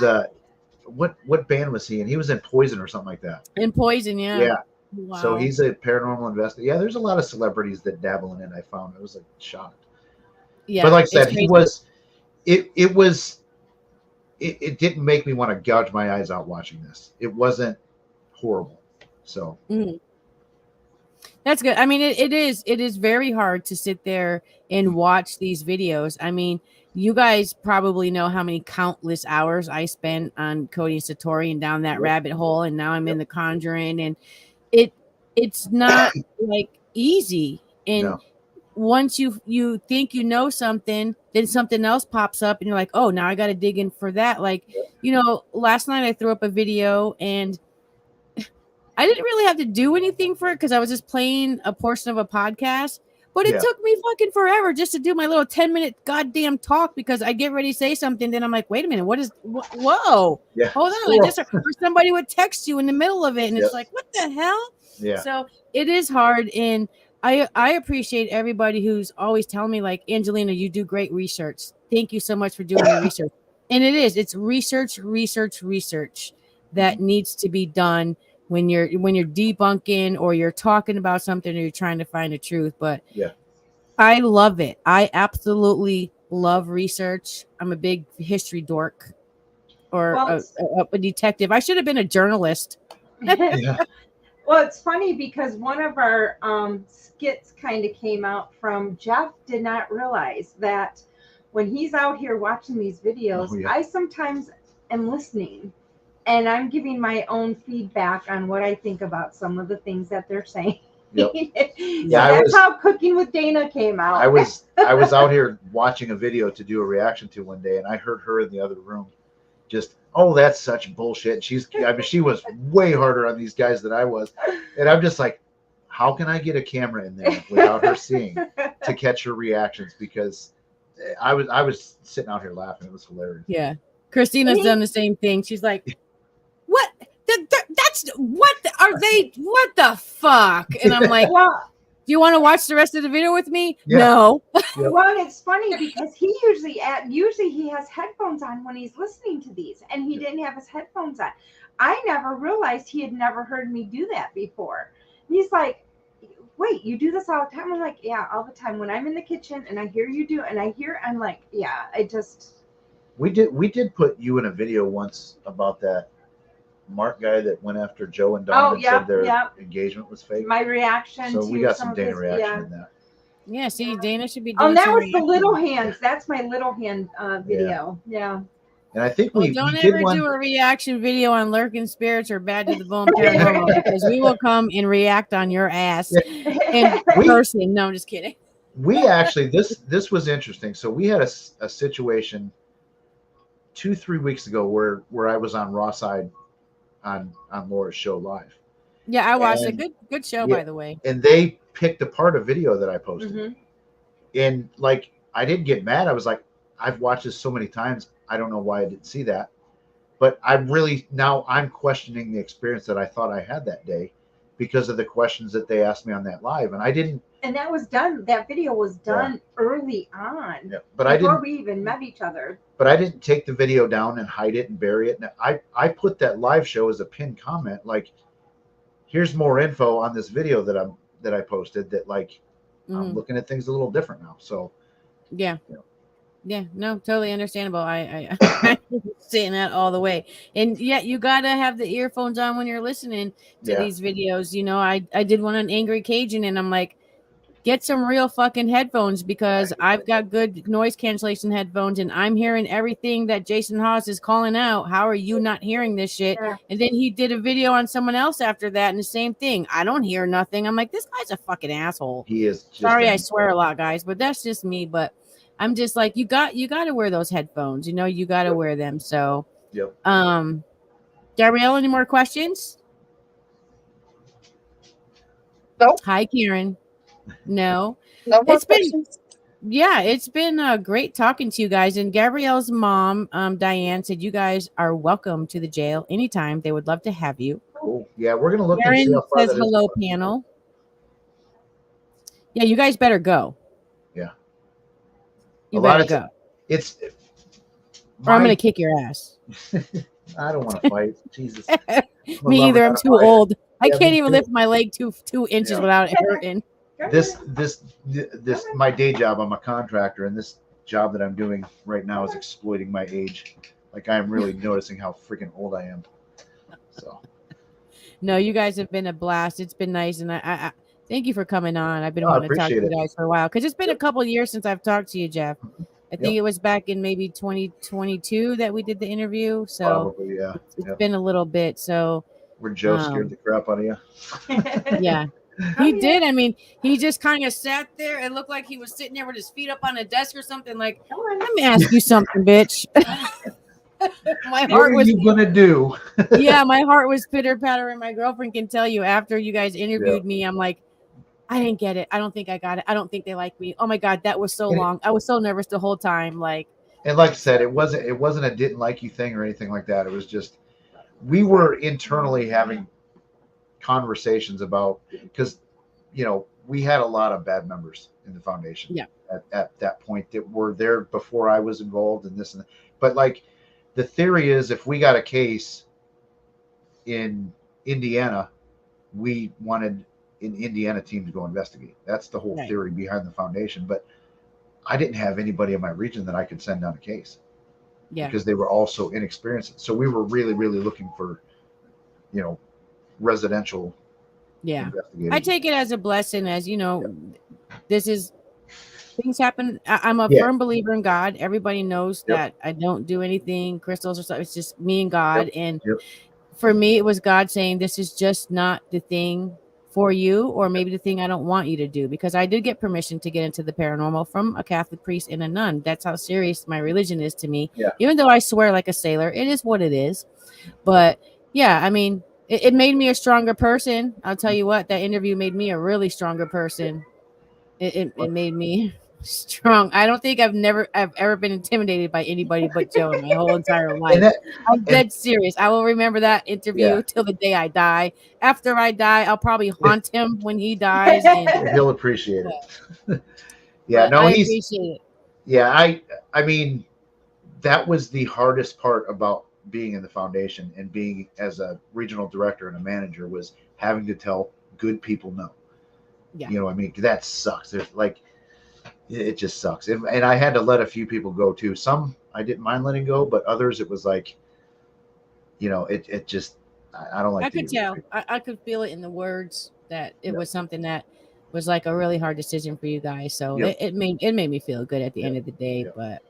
what band was he in? He was in Poison or something like that. In Poison, yeah. Yeah. Wow. So he's a paranormal investigator. Yeah, there's a lot of celebrities that dabble in it. I found. I was like shocked. Yeah. But like I said, he was. It didn't make me want to gouge my eyes out watching this. It wasn't horrible. So that's good. I mean, it is very hard to sit there and watch these videos. I mean, you guys probably know how many countless hours I spent on Cody and Satori and down that rabbit hole, and now I'm in The Conjuring, and it's not like easy. And once you think you know something, then something else pops up and you're like, oh, now I got to dig in for that. Like, last night I threw up a video and I didn't really have to do anything for it because I was just playing a portion of a podcast, but it took me fucking forever just to do my little 10-minute goddamn talk because I get ready to say something. Then I'm like, wait a minute, whoa, hold on. Or somebody would text you in the middle of it. And it's like, what the hell? Yeah. So it is hard. And I appreciate everybody who's always telling me, like, Angelina, you do great research. Thank you so much for doing your research. And it's research that needs to be done when you're debunking or you're talking about something or you're trying to find the truth. But I love it. I absolutely love research. I'm a big history dork or a detective. I should have been a journalist. Well, it's funny because one of our skits kind of came out from Jeff did not realize that when he's out here watching these videos, I sometimes am listening and I'm giving my own feedback on what I think about some of the things that they're saying. Yep. That's how Cooking with Dana came out. I was out here watching a video to do a reaction to one day, and I heard her in the other room just, oh, that's such bullshit. She was way harder on these guys than I was. And I'm just like, how can I get a camera in there without her seeing to catch her reactions? Because I was sitting out here laughing. It was hilarious. Yeah. Christina's done the same thing. She's like, what? That's what are they? What the fuck? And I'm like, do you want to watch the rest of the video with me? Yeah. No. Well, it's funny because he usually he has headphones on when he's listening to these, and he didn't have his headphones on. I never realized he had never heard me do that before. He's like, wait, you do this all the time? I'm like, yeah, all the time. When I'm in the kitchen and I hear you do, and I'm like, yeah, I just. We did put you in a video once about that Mark guy that went after Joe and Dawn and said their engagement was fake. My reaction. So to we got some of Dana his, reaction in that. Yeah, see, Dana should be doing. Oh, that some was the reaction. little hands. That's my little hand video. Yeah. And I think Well, we don't did ever one. do a reaction video on Lurking Spirits or Bad to the Bone Paranormal because we will come and react on your ass in person. No, I'm just kidding. We actually this was interesting. So we had a situation 2-3 weeks ago where I was on Raw Side on Laura's show live. Yeah, I watched it. Good show, by the way. And they picked apart a video that I posted. Mm-hmm. And like I didn't get mad. I was like, I've watched this so many times. I don't know why I didn't see that. But I'm questioning the experience that I thought I had that day because of the questions that they asked me on that live. And I didn't. And that was done. That video was done early on. Yeah, but before we even met each other. But I didn't take the video down and hide it and bury it. And I put that live show as a pinned comment. Like, here's more info on this video that I posted that like I'm looking at things a little different now. So yeah. Yeah, no, totally understandable. I saying that all the way. And yeah, you gotta have the earphones on when you're listening to these videos. You know, I did one on Angry Cajun and I'm like, get some real fucking headphones because I've got good noise cancellation headphones and I'm hearing everything that Jason Haas is calling out. How are you not hearing this shit? Yeah. And then he did a video on someone else after that and the same thing. I don't hear nothing. I'm like, this guy's a fucking asshole. He is. Sorry, I swear a lot, guys, but that's just me. But I'm just like, you got to wear those headphones. You know, you got to wear them. So, Gabrielle, any more questions? No. Hi, Karen. No. No more it's questions. It's been great talking to you guys. And Gabrielle's mom, Diane, said you guys are welcome to the jail anytime. They would love to have you. Oh, yeah, we're gonna look. Karen says hello, panel. Yeah, you guys better go. Yeah. You better go. Or I'm gonna kick your ass. I don't want to fight. Jesus. Me either. I'm too old. I can't even lift my leg 2 inches without it hurting. This my day job, I'm a contractor, and this job that I'm doing right now is exploiting my age. Like I'm really noticing how freaking old I am. So no, you guys have been a blast. It's been nice, and I thank you for coming on. I've been wanting to talk to you guys for a while because it's been a couple of years since I've talked to you, Jeff. I think it was back in maybe 2022 that we did the interview. So probably, it's been a little bit. So where Joe scared the crap out of you. Yeah. He did. I mean, he just kind of sat there. It looked like he was sitting there with his feet up on a desk or something. Like, let me ask you something, bitch. My heart what are you gonna do? Yeah, my heart was pitter patter, and my girlfriend can tell you after you guys interviewed me, I'm like, I didn't get it. I don't think I got it. I don't think they like me. Oh my God, that was so long. I was so nervous the whole time. Like, and like I said, it wasn't a didn't like you thing or anything like that. It was just we were internally having conversations about, because we had a lot of bad members in the foundation at that point that were there before I was involved in this and that. But like the theory is, if we got a case in Indiana, we wanted an Indiana team to go investigate. That's the whole theory behind the foundation. But I didn't have anybody in my region that I could send down a case because they were all so inexperienced. So we were really, really looking for, residential. Yeah. I take it as a blessing, as this is things happen. I'm a firm believer in God. Everybody knows that I don't do anything crystals or stuff. It's just me and God. And for me, it was God saying, this is just not the thing for you, or maybe the thing I don't want you to do, because I did get permission to get into the paranormal from a Catholic priest and a nun. That's how serious my religion is to me. Yeah. Even though I swear like a sailor, it is what it is. But yeah, I mean, it made me a stronger person. I'll tell you what, that interview made me a really stronger person. It made me strong. I don't think I've ever been intimidated by anybody but Joe in my whole entire life. I'm dead serious. I will remember that interview till the day I die. After I die, I'll probably haunt him when he dies. And he'll appreciate it. I appreciate it. Yeah, I mean, that was the hardest part about being in the foundation and being as a regional director and a manager, was having to tell good people no. Yeah. I mean, that sucks. There's like, it just sucks. And I had to let a few people go too. Some I didn't mind letting go, but others it was like, it just, I don't like. I could tell. I could feel it in the words that it was something that was like a really hard decision for you guys. So it made me feel good at the end of the day. But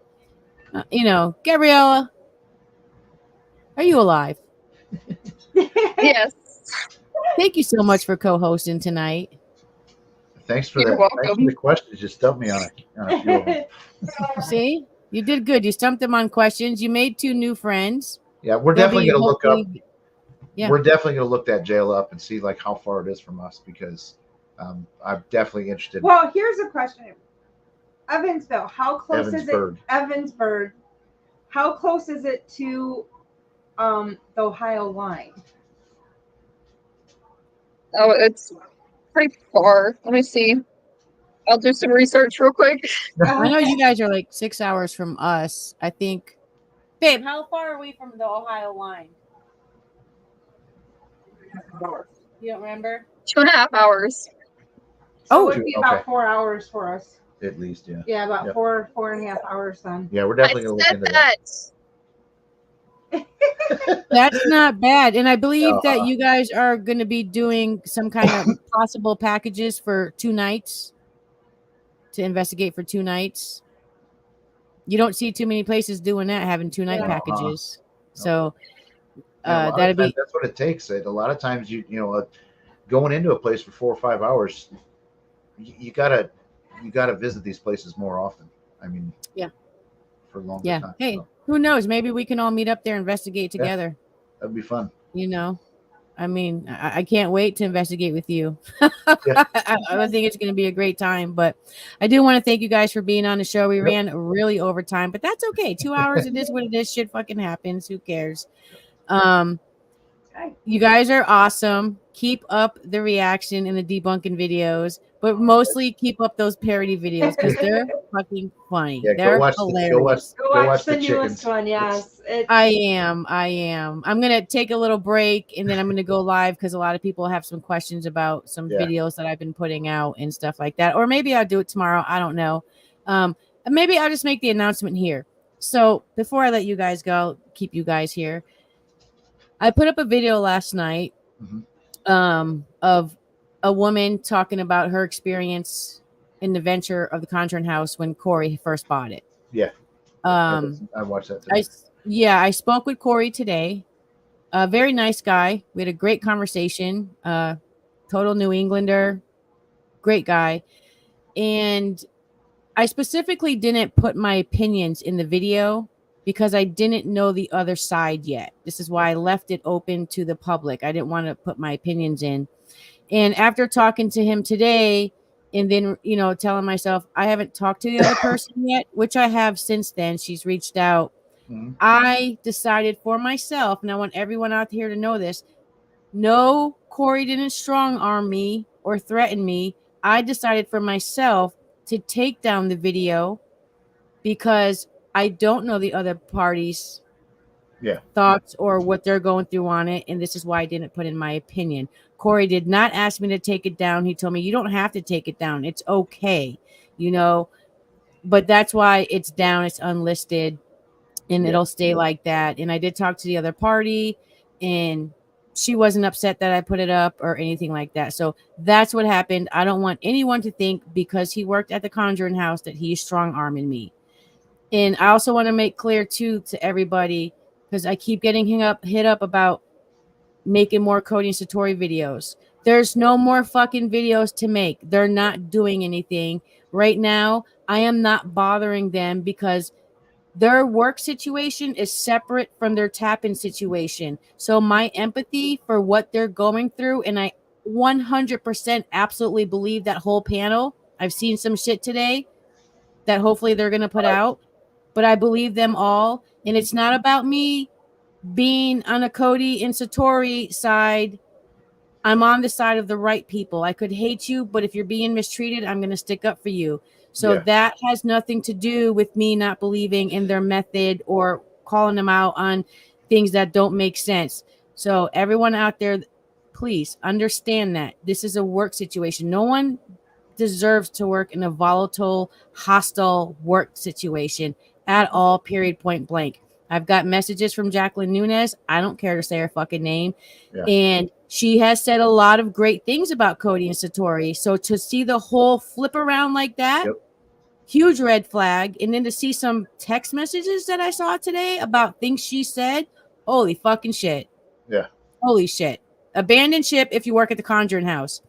Gabriella, are you alive? Yes. Thank you so much for co-hosting tonight. Thanks for You're that. welcome. Thanks for the questions. You stumped me on a few of them. See, you did good. You stumped them on questions. You made 2 new friends. Yeah, we're They'll definitely be going to look up. hopefully- Yeah. We're definitely going to look that jail up and see like how far it is from us because I'm definitely interested. Well, here's a question. Evansville, how close Evansburg. is it? Evansburg. How close is it to the Ohio line? Oh, it's pretty far. Let me see. I'll do some research real quick. I know you guys are like 6 hours from us. I think, babe, how far are we from the Ohio line? You don't remember? 2.5 hours. So it would be about Okay. 4 hours for us. At least, yeah. Yeah, about 4.5 hours then. Yeah, we're I definitely going to look said into that. That's not bad. And I believe that you guys are going to be doing some kind of possible packages for 2 nights to investigate for 2 nights. You don't see too many places doing that, having 2-night packages. So that'd be. That's what it takes. A lot of times, going into a place for 4 or 5 hours, you gotta visit these places more often. I mean, for a longer time. Hey, so. who knows? Maybe we can all meet up there and investigate together. That'd be fun. I mean, I can't wait to investigate with you. I think it's going to be a great time. But I do want to thank you guys for being on the show. We ran really over time, but that's okay. 2 hours, it is what it is. Shit fucking happens. Who cares? You guys are awesome. Keep up the reaction and the debunking videos, but mostly keep up those parody videos because they're fucking funny. Yeah, they're go watch hilarious. Go watch the chickens. newest one. Yes, I am. I'm gonna take a little break and then I'm gonna go live because a lot of people have some questions about some videos that I've been putting out and stuff like that. Or maybe I'll do it tomorrow. I don't know. Maybe I'll just make the announcement here. So before I let you guys go, keep you guys here. I put up a video last night of a woman talking about her experience in the venture of the Conjuring House when Corey first bought it. Yeah. I watched that today. I spoke with Corey today. A very nice guy. We had a great conversation. Total New Englander. Great guy. And I specifically didn't put my opinions in the video because I didn't know the other side yet. This is why I left it open to the public. I didn't want to put my opinions in. And after talking to him today, and then, telling myself, I haven't talked to the other person yet, which I have since then. She's reached out. I decided for myself, and I want everyone out here to know this. No, Corey didn't strong arm me or threaten me. I decided for myself to take down the video because I don't know the other party's thoughts or what they're going through on it. And this is why I didn't put in my opinion. Corey did not ask me to take it down. He told me, you don't have to take it down. It's okay. But that's why it's down. It's unlisted and it'll stay like that. And I did talk to the other party and she wasn't upset that I put it up or anything like that. So that's what happened. I don't want anyone to think because he worked at the Conjuring House that he's strong arming me. And I also want to make clear too to everybody, because I keep getting hit up about making more Cody and Satori videos. There's no more fucking videos to make. They're not doing anything right now. I am not bothering them because their work situation is separate from their tap-in situation. So my empathy for what they're going through, and I 100% absolutely believe that whole panel. I've seen some shit today that hopefully they're going to put out, but I believe them all. And it's not about me being on a Cody and Satori side. I'm on the side of the right people. I could hate you, but if you're being mistreated, I'm going to stick up for you. So that has nothing to do with me not believing in their method or calling them out on things that don't make sense. So everyone out there, please understand that this is a work situation. No one deserves to work in a volatile, hostile work situation at all, period, point blank. I've got messages from Jacqueline Nunez. I don't care to say her fucking name. Yeah. And she has said a lot of great things about Cody and Satori. So to see the whole flip around like that, Yep. huge red flag. And then to see some text messages that I saw today about things she said, holy fucking shit. Yeah. Holy shit. Abandon ship if you work at the Conjuring House.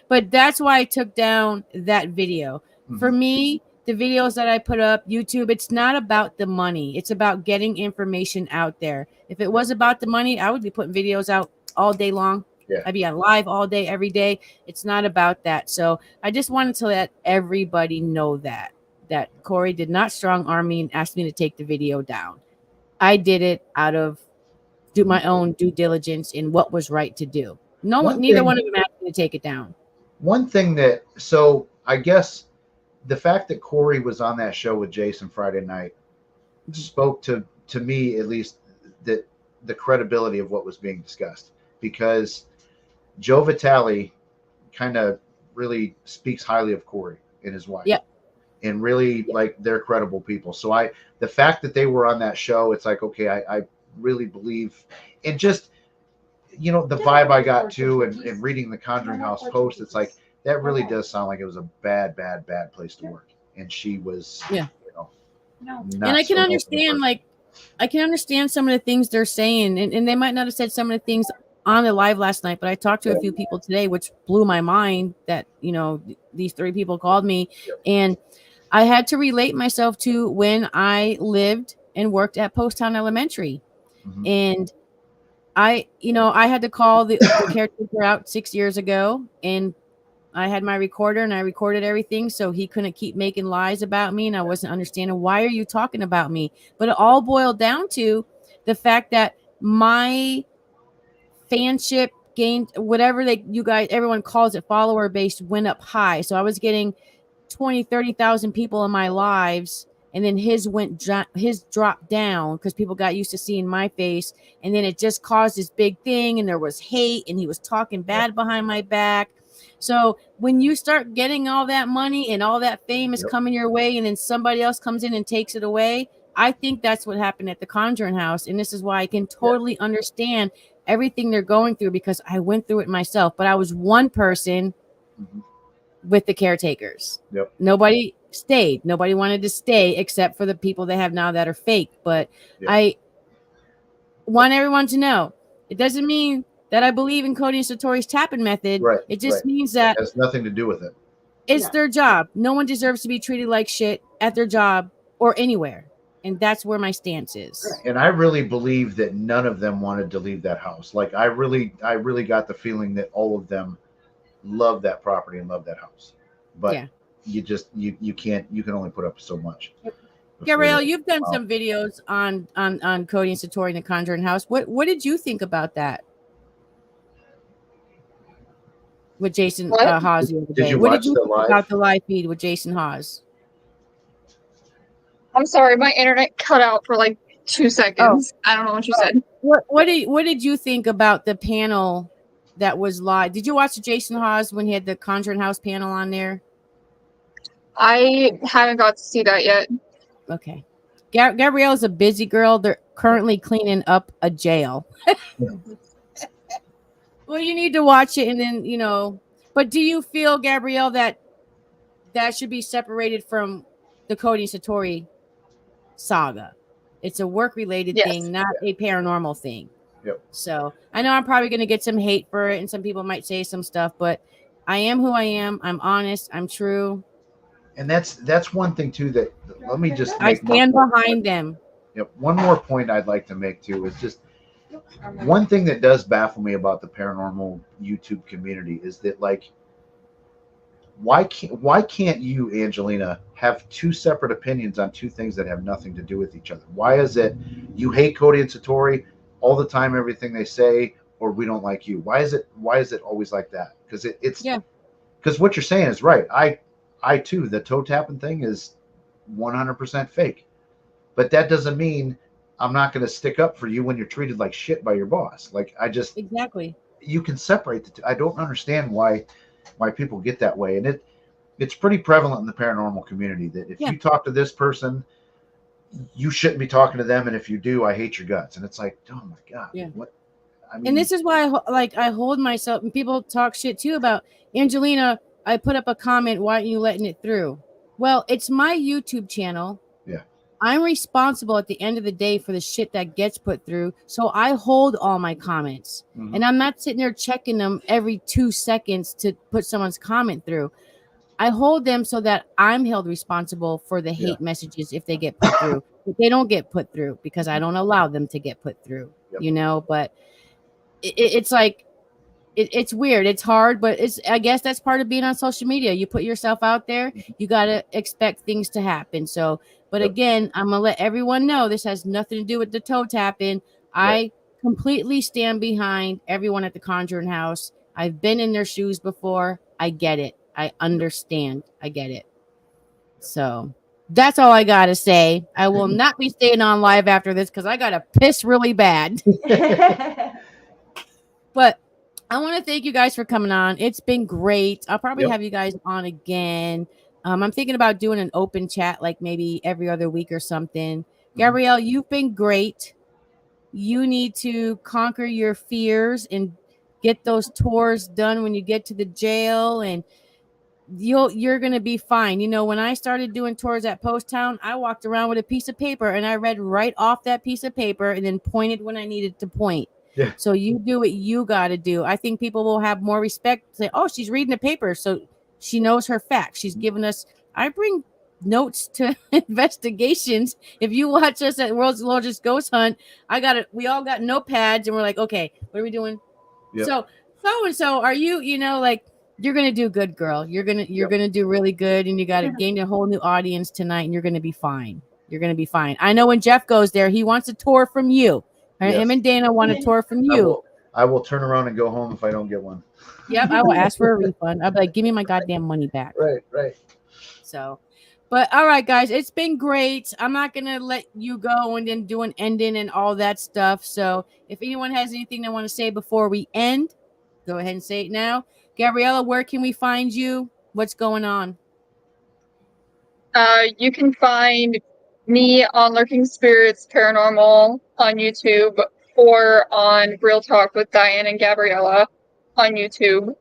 But that's why I took down that video. For me, the videos that I put up, YouTube, it's not about the money. It's about getting information out there. If it was about the money, I would be putting videos out all day long. Yeah. I'd be on live all day, every day. It's not about that. So I just wanted to let everybody know that Corey did not strong arm me and ask me to take the video down. I did it out of my own due diligence in what was right to do. Neither one of them asked me to take it down. One thing that, so I guess the fact that Corey was on that show with Jason Friday night spoke to me, at least, that the credibility of what was being discussed, because Joe Vitale kind of really speaks highly of Corey and his wife. Yep. And really, like, they're credible people. So the fact that they were on that show, it's like, okay, I really believe, and just, you know, the vibe I got too, and reading the Conjuring House post, it's like, that really does sound like it was a bad place to work. And she was, you know, and I can understand, like, I can understand some of the things they're saying, and they might not have said some of the things on the live last night, but I talked to a few people today, which blew my mind that, you know, these 3 people called me, and I had to relate myself to when I lived and worked at Post Town Elementary. And I had to call the caretaker out 6 years ago, and I had my recorder and I recorded everything, so he couldn't keep making lies about me, and I wasn't understanding, why are you talking about me? But it all boiled down to the fact that my fanship gained, whatever everyone calls it, follower base went up high. So I was getting 20,000-30,000 people in my lives, and then his dropped down because people got used to seeing my face, and then it just caused this big thing, and there was hate, and he was talking bad behind my back. So when you start getting all that money and all that fame is coming your way, and then somebody else comes in and takes it away, I think that's what happened at the Conjuring House. And this is why I can totally understand everything they're going through, because I went through it myself. But I was one person with the caretakers. Nobody stayed. Nobody wanted to stay except for the people they have now that are fake. But I want everyone to know, it doesn't mean that I believe in Cody and Satori's tapping method. It just means that it has nothing to do with it. It's their job. No one deserves to be treated like shit at their job or anywhere. And that's where my stance is. And I really believe that none of them wanted to leave that house. Like, I really got the feeling that all of them love that property and love that house. But you can only put up so much. Gabrielle, you've done some videos on Cody and Satori and the Conjuring House. What did you think about that? With Jason Hawes the other day. What did you think about the live feed with Jason Hawes? I'm sorry, my internet cut out for like 2 seconds. I don't know what you said. What did you think about the panel that was live? Did you watch Jason Hawes when he had the Conjuring House panel on there? I haven't got to see that yet. Okay. Gabrielle's a busy girl. They're currently cleaning up a jail. Well, you need to watch it, and then, you know. But do you feel, Gabrielle, that should be separated from the Cody and Satori saga? It's a work-related thing, not a paranormal thing. So I know I'm probably going to get some hate for it, and some people might say some stuff, but I am who I am. I'm honest. I'm true. And that's one thing too that let me just. I stand behind them. One more point I'd like to make too is just one thing that does baffle me about the paranormal YouTube community is that, like, why can't you, Angelina, have 2 separate opinions on 2 things that have nothing to do with each other? Why is it you hate Cody and Satori all the time, everything they say, or we don't like you? Why is it always like that? Because because what you're saying is right. I too, the toe tapping thing is 100% fake, but that doesn't mean I'm not going to stick up for you when you're treated like shit by your boss. Like, you can separate the two. I don't understand why people get that way. And it's pretty prevalent in the paranormal community that if you talk to this person, you shouldn't be talking to them, and if you do, I hate your guts. And it's like, oh my god, Yeah. what? I mean, And this is why I hold myself, and people talk shit too about Angelina. I put up a comment, why aren't you letting it through? Well, it's my YouTube channel. Yeah. I'm responsible at the end of the day for the shit that gets put through. So I hold all my comments. Mhm. And I'm not sitting there checking them every 2 seconds to put someone's comment through. I hold them so that I'm held responsible for the hate messages if they get put through. If they don't get put through, because I don't allow them to get put through, Yep. but it's like, it's weird. It's hard, but I guess that's part of being on social media. You put yourself out there, you got to expect things to happen. So, but Yep. again, I'm going to let everyone know this has nothing to do with the toe tapping. I completely stand behind everyone at the Conjuring House. I've been in their shoes before. I get it. I understand. I get it. So that's all I got to say. I will not be staying on live after this because I got to piss really bad. But I want to thank you guys for coming on. It's been great. I'll probably have you guys on again. I'm thinking about doing an open chat, like maybe every other week or something. Gabrielle, you've been great. You need to conquer your fears and get those tours done when you get to the jail, and you're gonna be fine. You know, when I started doing tours at Post Town, I walked around with a piece of paper and I read right off that piece of paper and then pointed when I needed to point. Yeah. So you do what you got to do. I think people will have more respect. Say, oh, she's reading the paper, so she knows her facts. She's giving us. I bring notes to investigations. If you watch us at World's Largest Ghost Hunt, I got it. We all got notepads, and we're like, okay, what are we doing? Yep. So and so, are you? You know, like, you're gonna do good, girl. You're gonna do really good, and you got to gain a whole new audience tonight, and you're gonna be fine. You're gonna be fine. I know when Jeff goes there, he wants a tour from you. Yes. Him and Dana want a tour from you. I will turn around and go home if I don't get one. Yep, I will ask for a refund. I'll be like, give me my goddamn money back. Right. So, but all right, guys, it's been great. I'm not gonna let you go and then do an ending and all that stuff. So, if anyone has anything they want to say before we end, go ahead and say it now. Gabriella, where can we find you? What's going on? You can find me on Lurking Spirits Paranormal on YouTube, or on Real Talk with Diane and Gabriella on YouTube.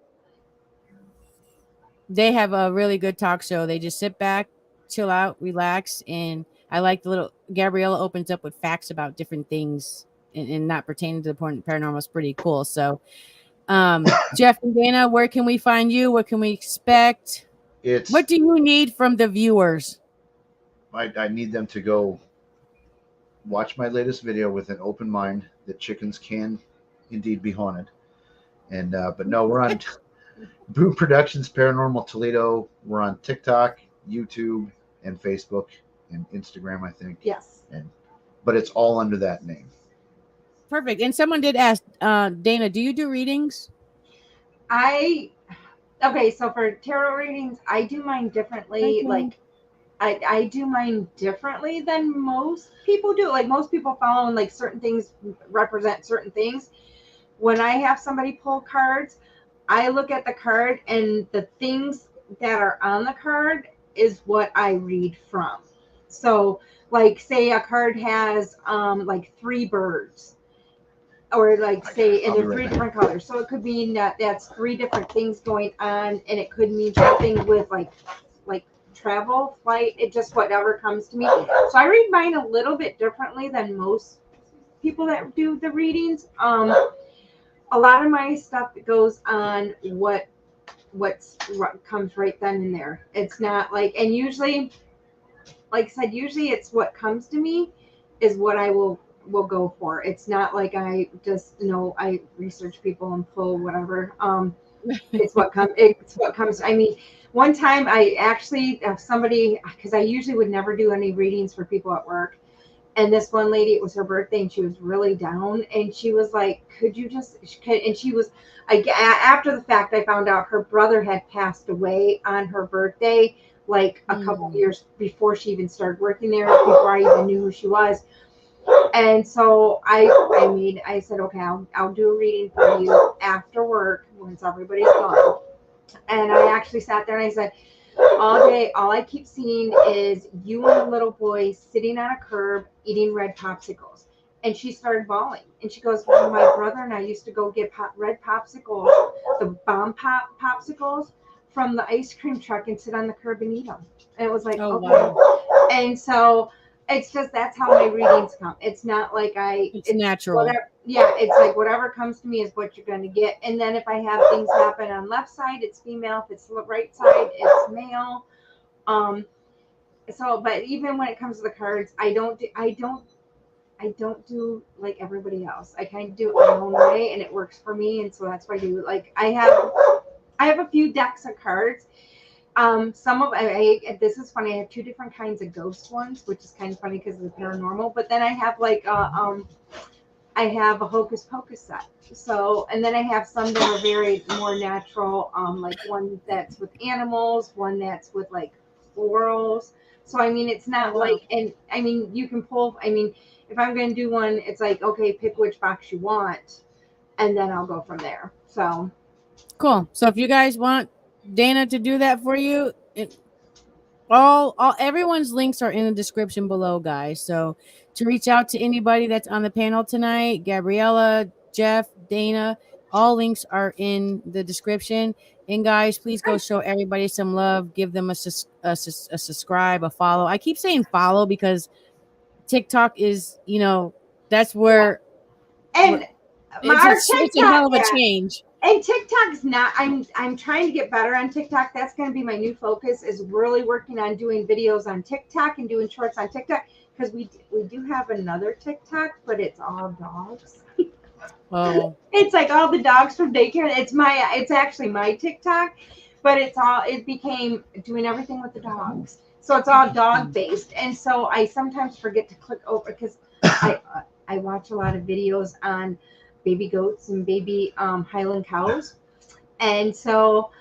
They have a really good talk show. They just sit back, chill out, relax, and I like the little Gabriella opens up with facts about different things and not pertaining to the paranormal. Is pretty cool. So, Jeff and Dana, where can we find you? What can we expect? What do you need from the viewers? I need them to go watch my latest video with an open mind that chickens can indeed be haunted. And but no, we're on Boom Productions Paranormal Toledo. We're on TikTok, YouTube, and Facebook, and Instagram, I think. Yes. But it's all under that name. Perfect. And someone did ask, Dana, do you do readings? Okay, so for tarot readings, I do mine differently. Okay. Like, I do mine differently than most people do. Like, most people follow, and like certain things represent certain things. When I have somebody pull cards, I look at the card, and the things that are on the card is what I read from. So, like, say a card has like 3 birds, or like say, and they're 3 different colors. So it could mean that that's 3 different things going on, and it could mean something with like travel, flight, it just whatever comes to me. So I read mine a little bit differently than most people that do the readings. A lot of my stuff goes on what comes right then and there. It's not like, and usually, like I said, usually it's what comes to me is what I will go for. It's not like I just, I research people and pull whatever. It's what comes. I mean, one time I actually have somebody, because I usually would never do any readings for people at work. And this one lady, it was her birthday, and she was really down. And she was like, could you just, and she was, after the fact, I found out her brother had passed away on her birthday, like a couple years before she even started working there, before I even knew who she was. And so I said, okay, I'll do a reading for you after work once everybody's gone. And I actually sat there and I said, all day, all I keep seeing is you and a little boy sitting on a curb eating red popsicles. And she started bawling. And she goes, well, my brother and I used to go get red popsicles, the bomb popsicles from the ice cream truck and sit on the curb and eat them. And it was like, okay. Wow. And so it's just, that's how my readings come. It's not like it's natural. Whatever, yeah, it's like whatever comes to me is what you're going to get. And then if I have things happen on left side, it's female. If it's right side, it's male. So, but even when it comes to the cards, I don't do like everybody else. I kind of do it my own way, and it works for me. And so that's what I do. Like I have a few decks of cards. Some of this is funny. I have two different kinds of ghost ones, which is kind of funny because of the paranormal. But then I have like I have a hocus pocus set. So, and then I have some that are very more natural. Like one that's with animals, one that's with like florals. So I mean, it's not like, and I mean, you can pull. I mean, if I'm going to do one, it's like, okay, pick which box you want, and then I'll go from there. So cool. So if you guys want Dana to do that for you, all everyone's links are in the description below, guys. So to reach out to anybody that's on the panel tonight, Gabriella, Jeff, Dana, all links are in the description. And guys, please go show everybody some love. Give them a subscribe, a follow. I keep saying follow because TikTok is, that's where and it's a hell of a change. And TikTok's not. I'm trying to get better on TikTok. That's going to be my new focus. Is really working on doing videos on TikTok and doing shorts on TikTok, because we do have another TikTok, but it's all dogs. Oh, it's like all the dogs from daycare. It's actually my TikTok, but it became doing everything with the dogs. So it's all dog based, and so I sometimes forget to click over because I watch a lot of videos on baby goats and baby Highland cows, and so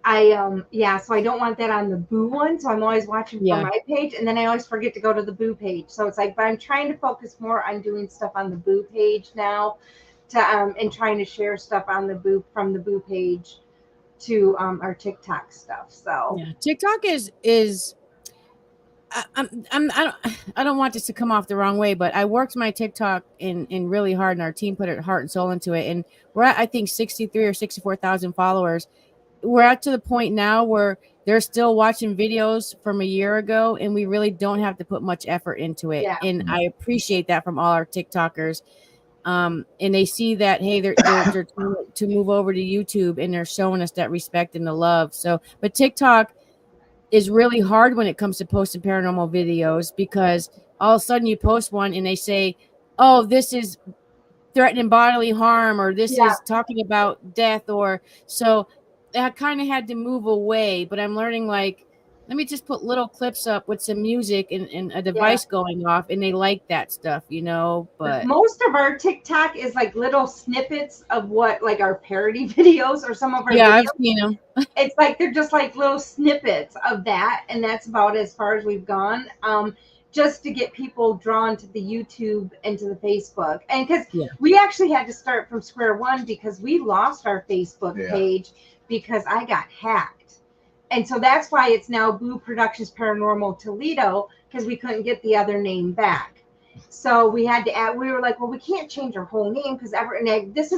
I don't want that on the Boo one, so I'm always watching from my page, and then I always forget to go to the Boo page. So it's like, but I'm trying to focus more on doing stuff on the Boo page now, and trying to share stuff on the Boo from the Boo page to our TikTok stuff. So yeah, TikTok is. I don't want this to come off the wrong way, but I worked my TikTok in really hard, and our team put it heart and soul into it. And we're at, I think, 63 or 64,000 followers. We're at to the point now where they're still watching videos from a year ago, and we really don't have to put much effort into it. Yeah. And I appreciate that from all our TikTokers. And they see that, hey, they're to move over to YouTube, and they're showing us that respect and the love. So, but TikTok is really hard when it comes to posting paranormal videos, because all of a sudden you post one and they say, oh, this is threatening bodily harm, or this is talking about death, or so I kind of had to move away. But I'm learning, like, let me just put little clips up with some music and a device going off, and they like that stuff, but most of our TikTok is like little snippets of what, like, our parody videos or some of our videos. I've seen them. It's like they're just like little snippets of that, and that's about as far as we've gone, just to get people drawn to the YouTube and to the Facebook. And because we actually had to start from square one, because we lost our Facebook page because I got hacked. And so that's why it's now Boo Productions Paranormal Toledo, because we couldn't get the other name back. So we had to add, we were like, well, we can't change our whole name, because this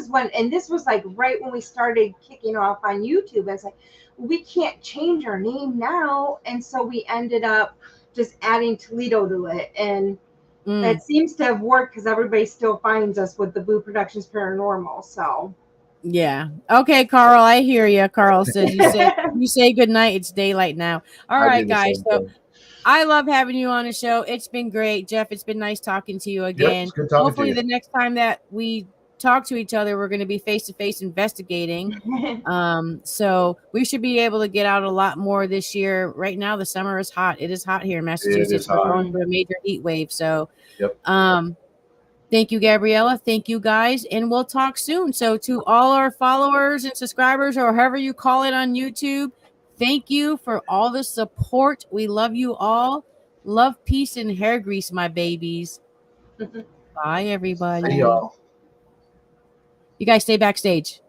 was like right when we started kicking off on YouTube. It's like, well, we can't change our name now. And so we ended up just adding Toledo to it. And it seems to have worked, because everybody still finds us with the Boo Productions Paranormal. So yeah. Okay, Carl, I hear you. Carl says you say good night. It's daylight now. All right, guys. So I love having you on the show. It's been great, Jeff. It's been nice talking to you again. Yep, good talking Hopefully to you. The next time that we talk to each other, we're going to be face-to-face investigating. So we should be able to get out a lot more this year. Right now, the summer is hot. It is hot here in Massachusetts. We're going through a major heat wave. So thank you, Gabriella. Thank you, guys. And we'll talk soon. So to all our followers and subscribers, or however you call it on YouTube, thank you for all the support. We love you all. Love, peace, and hair grease, my babies. Bye, everybody. See y'all. You guys stay backstage.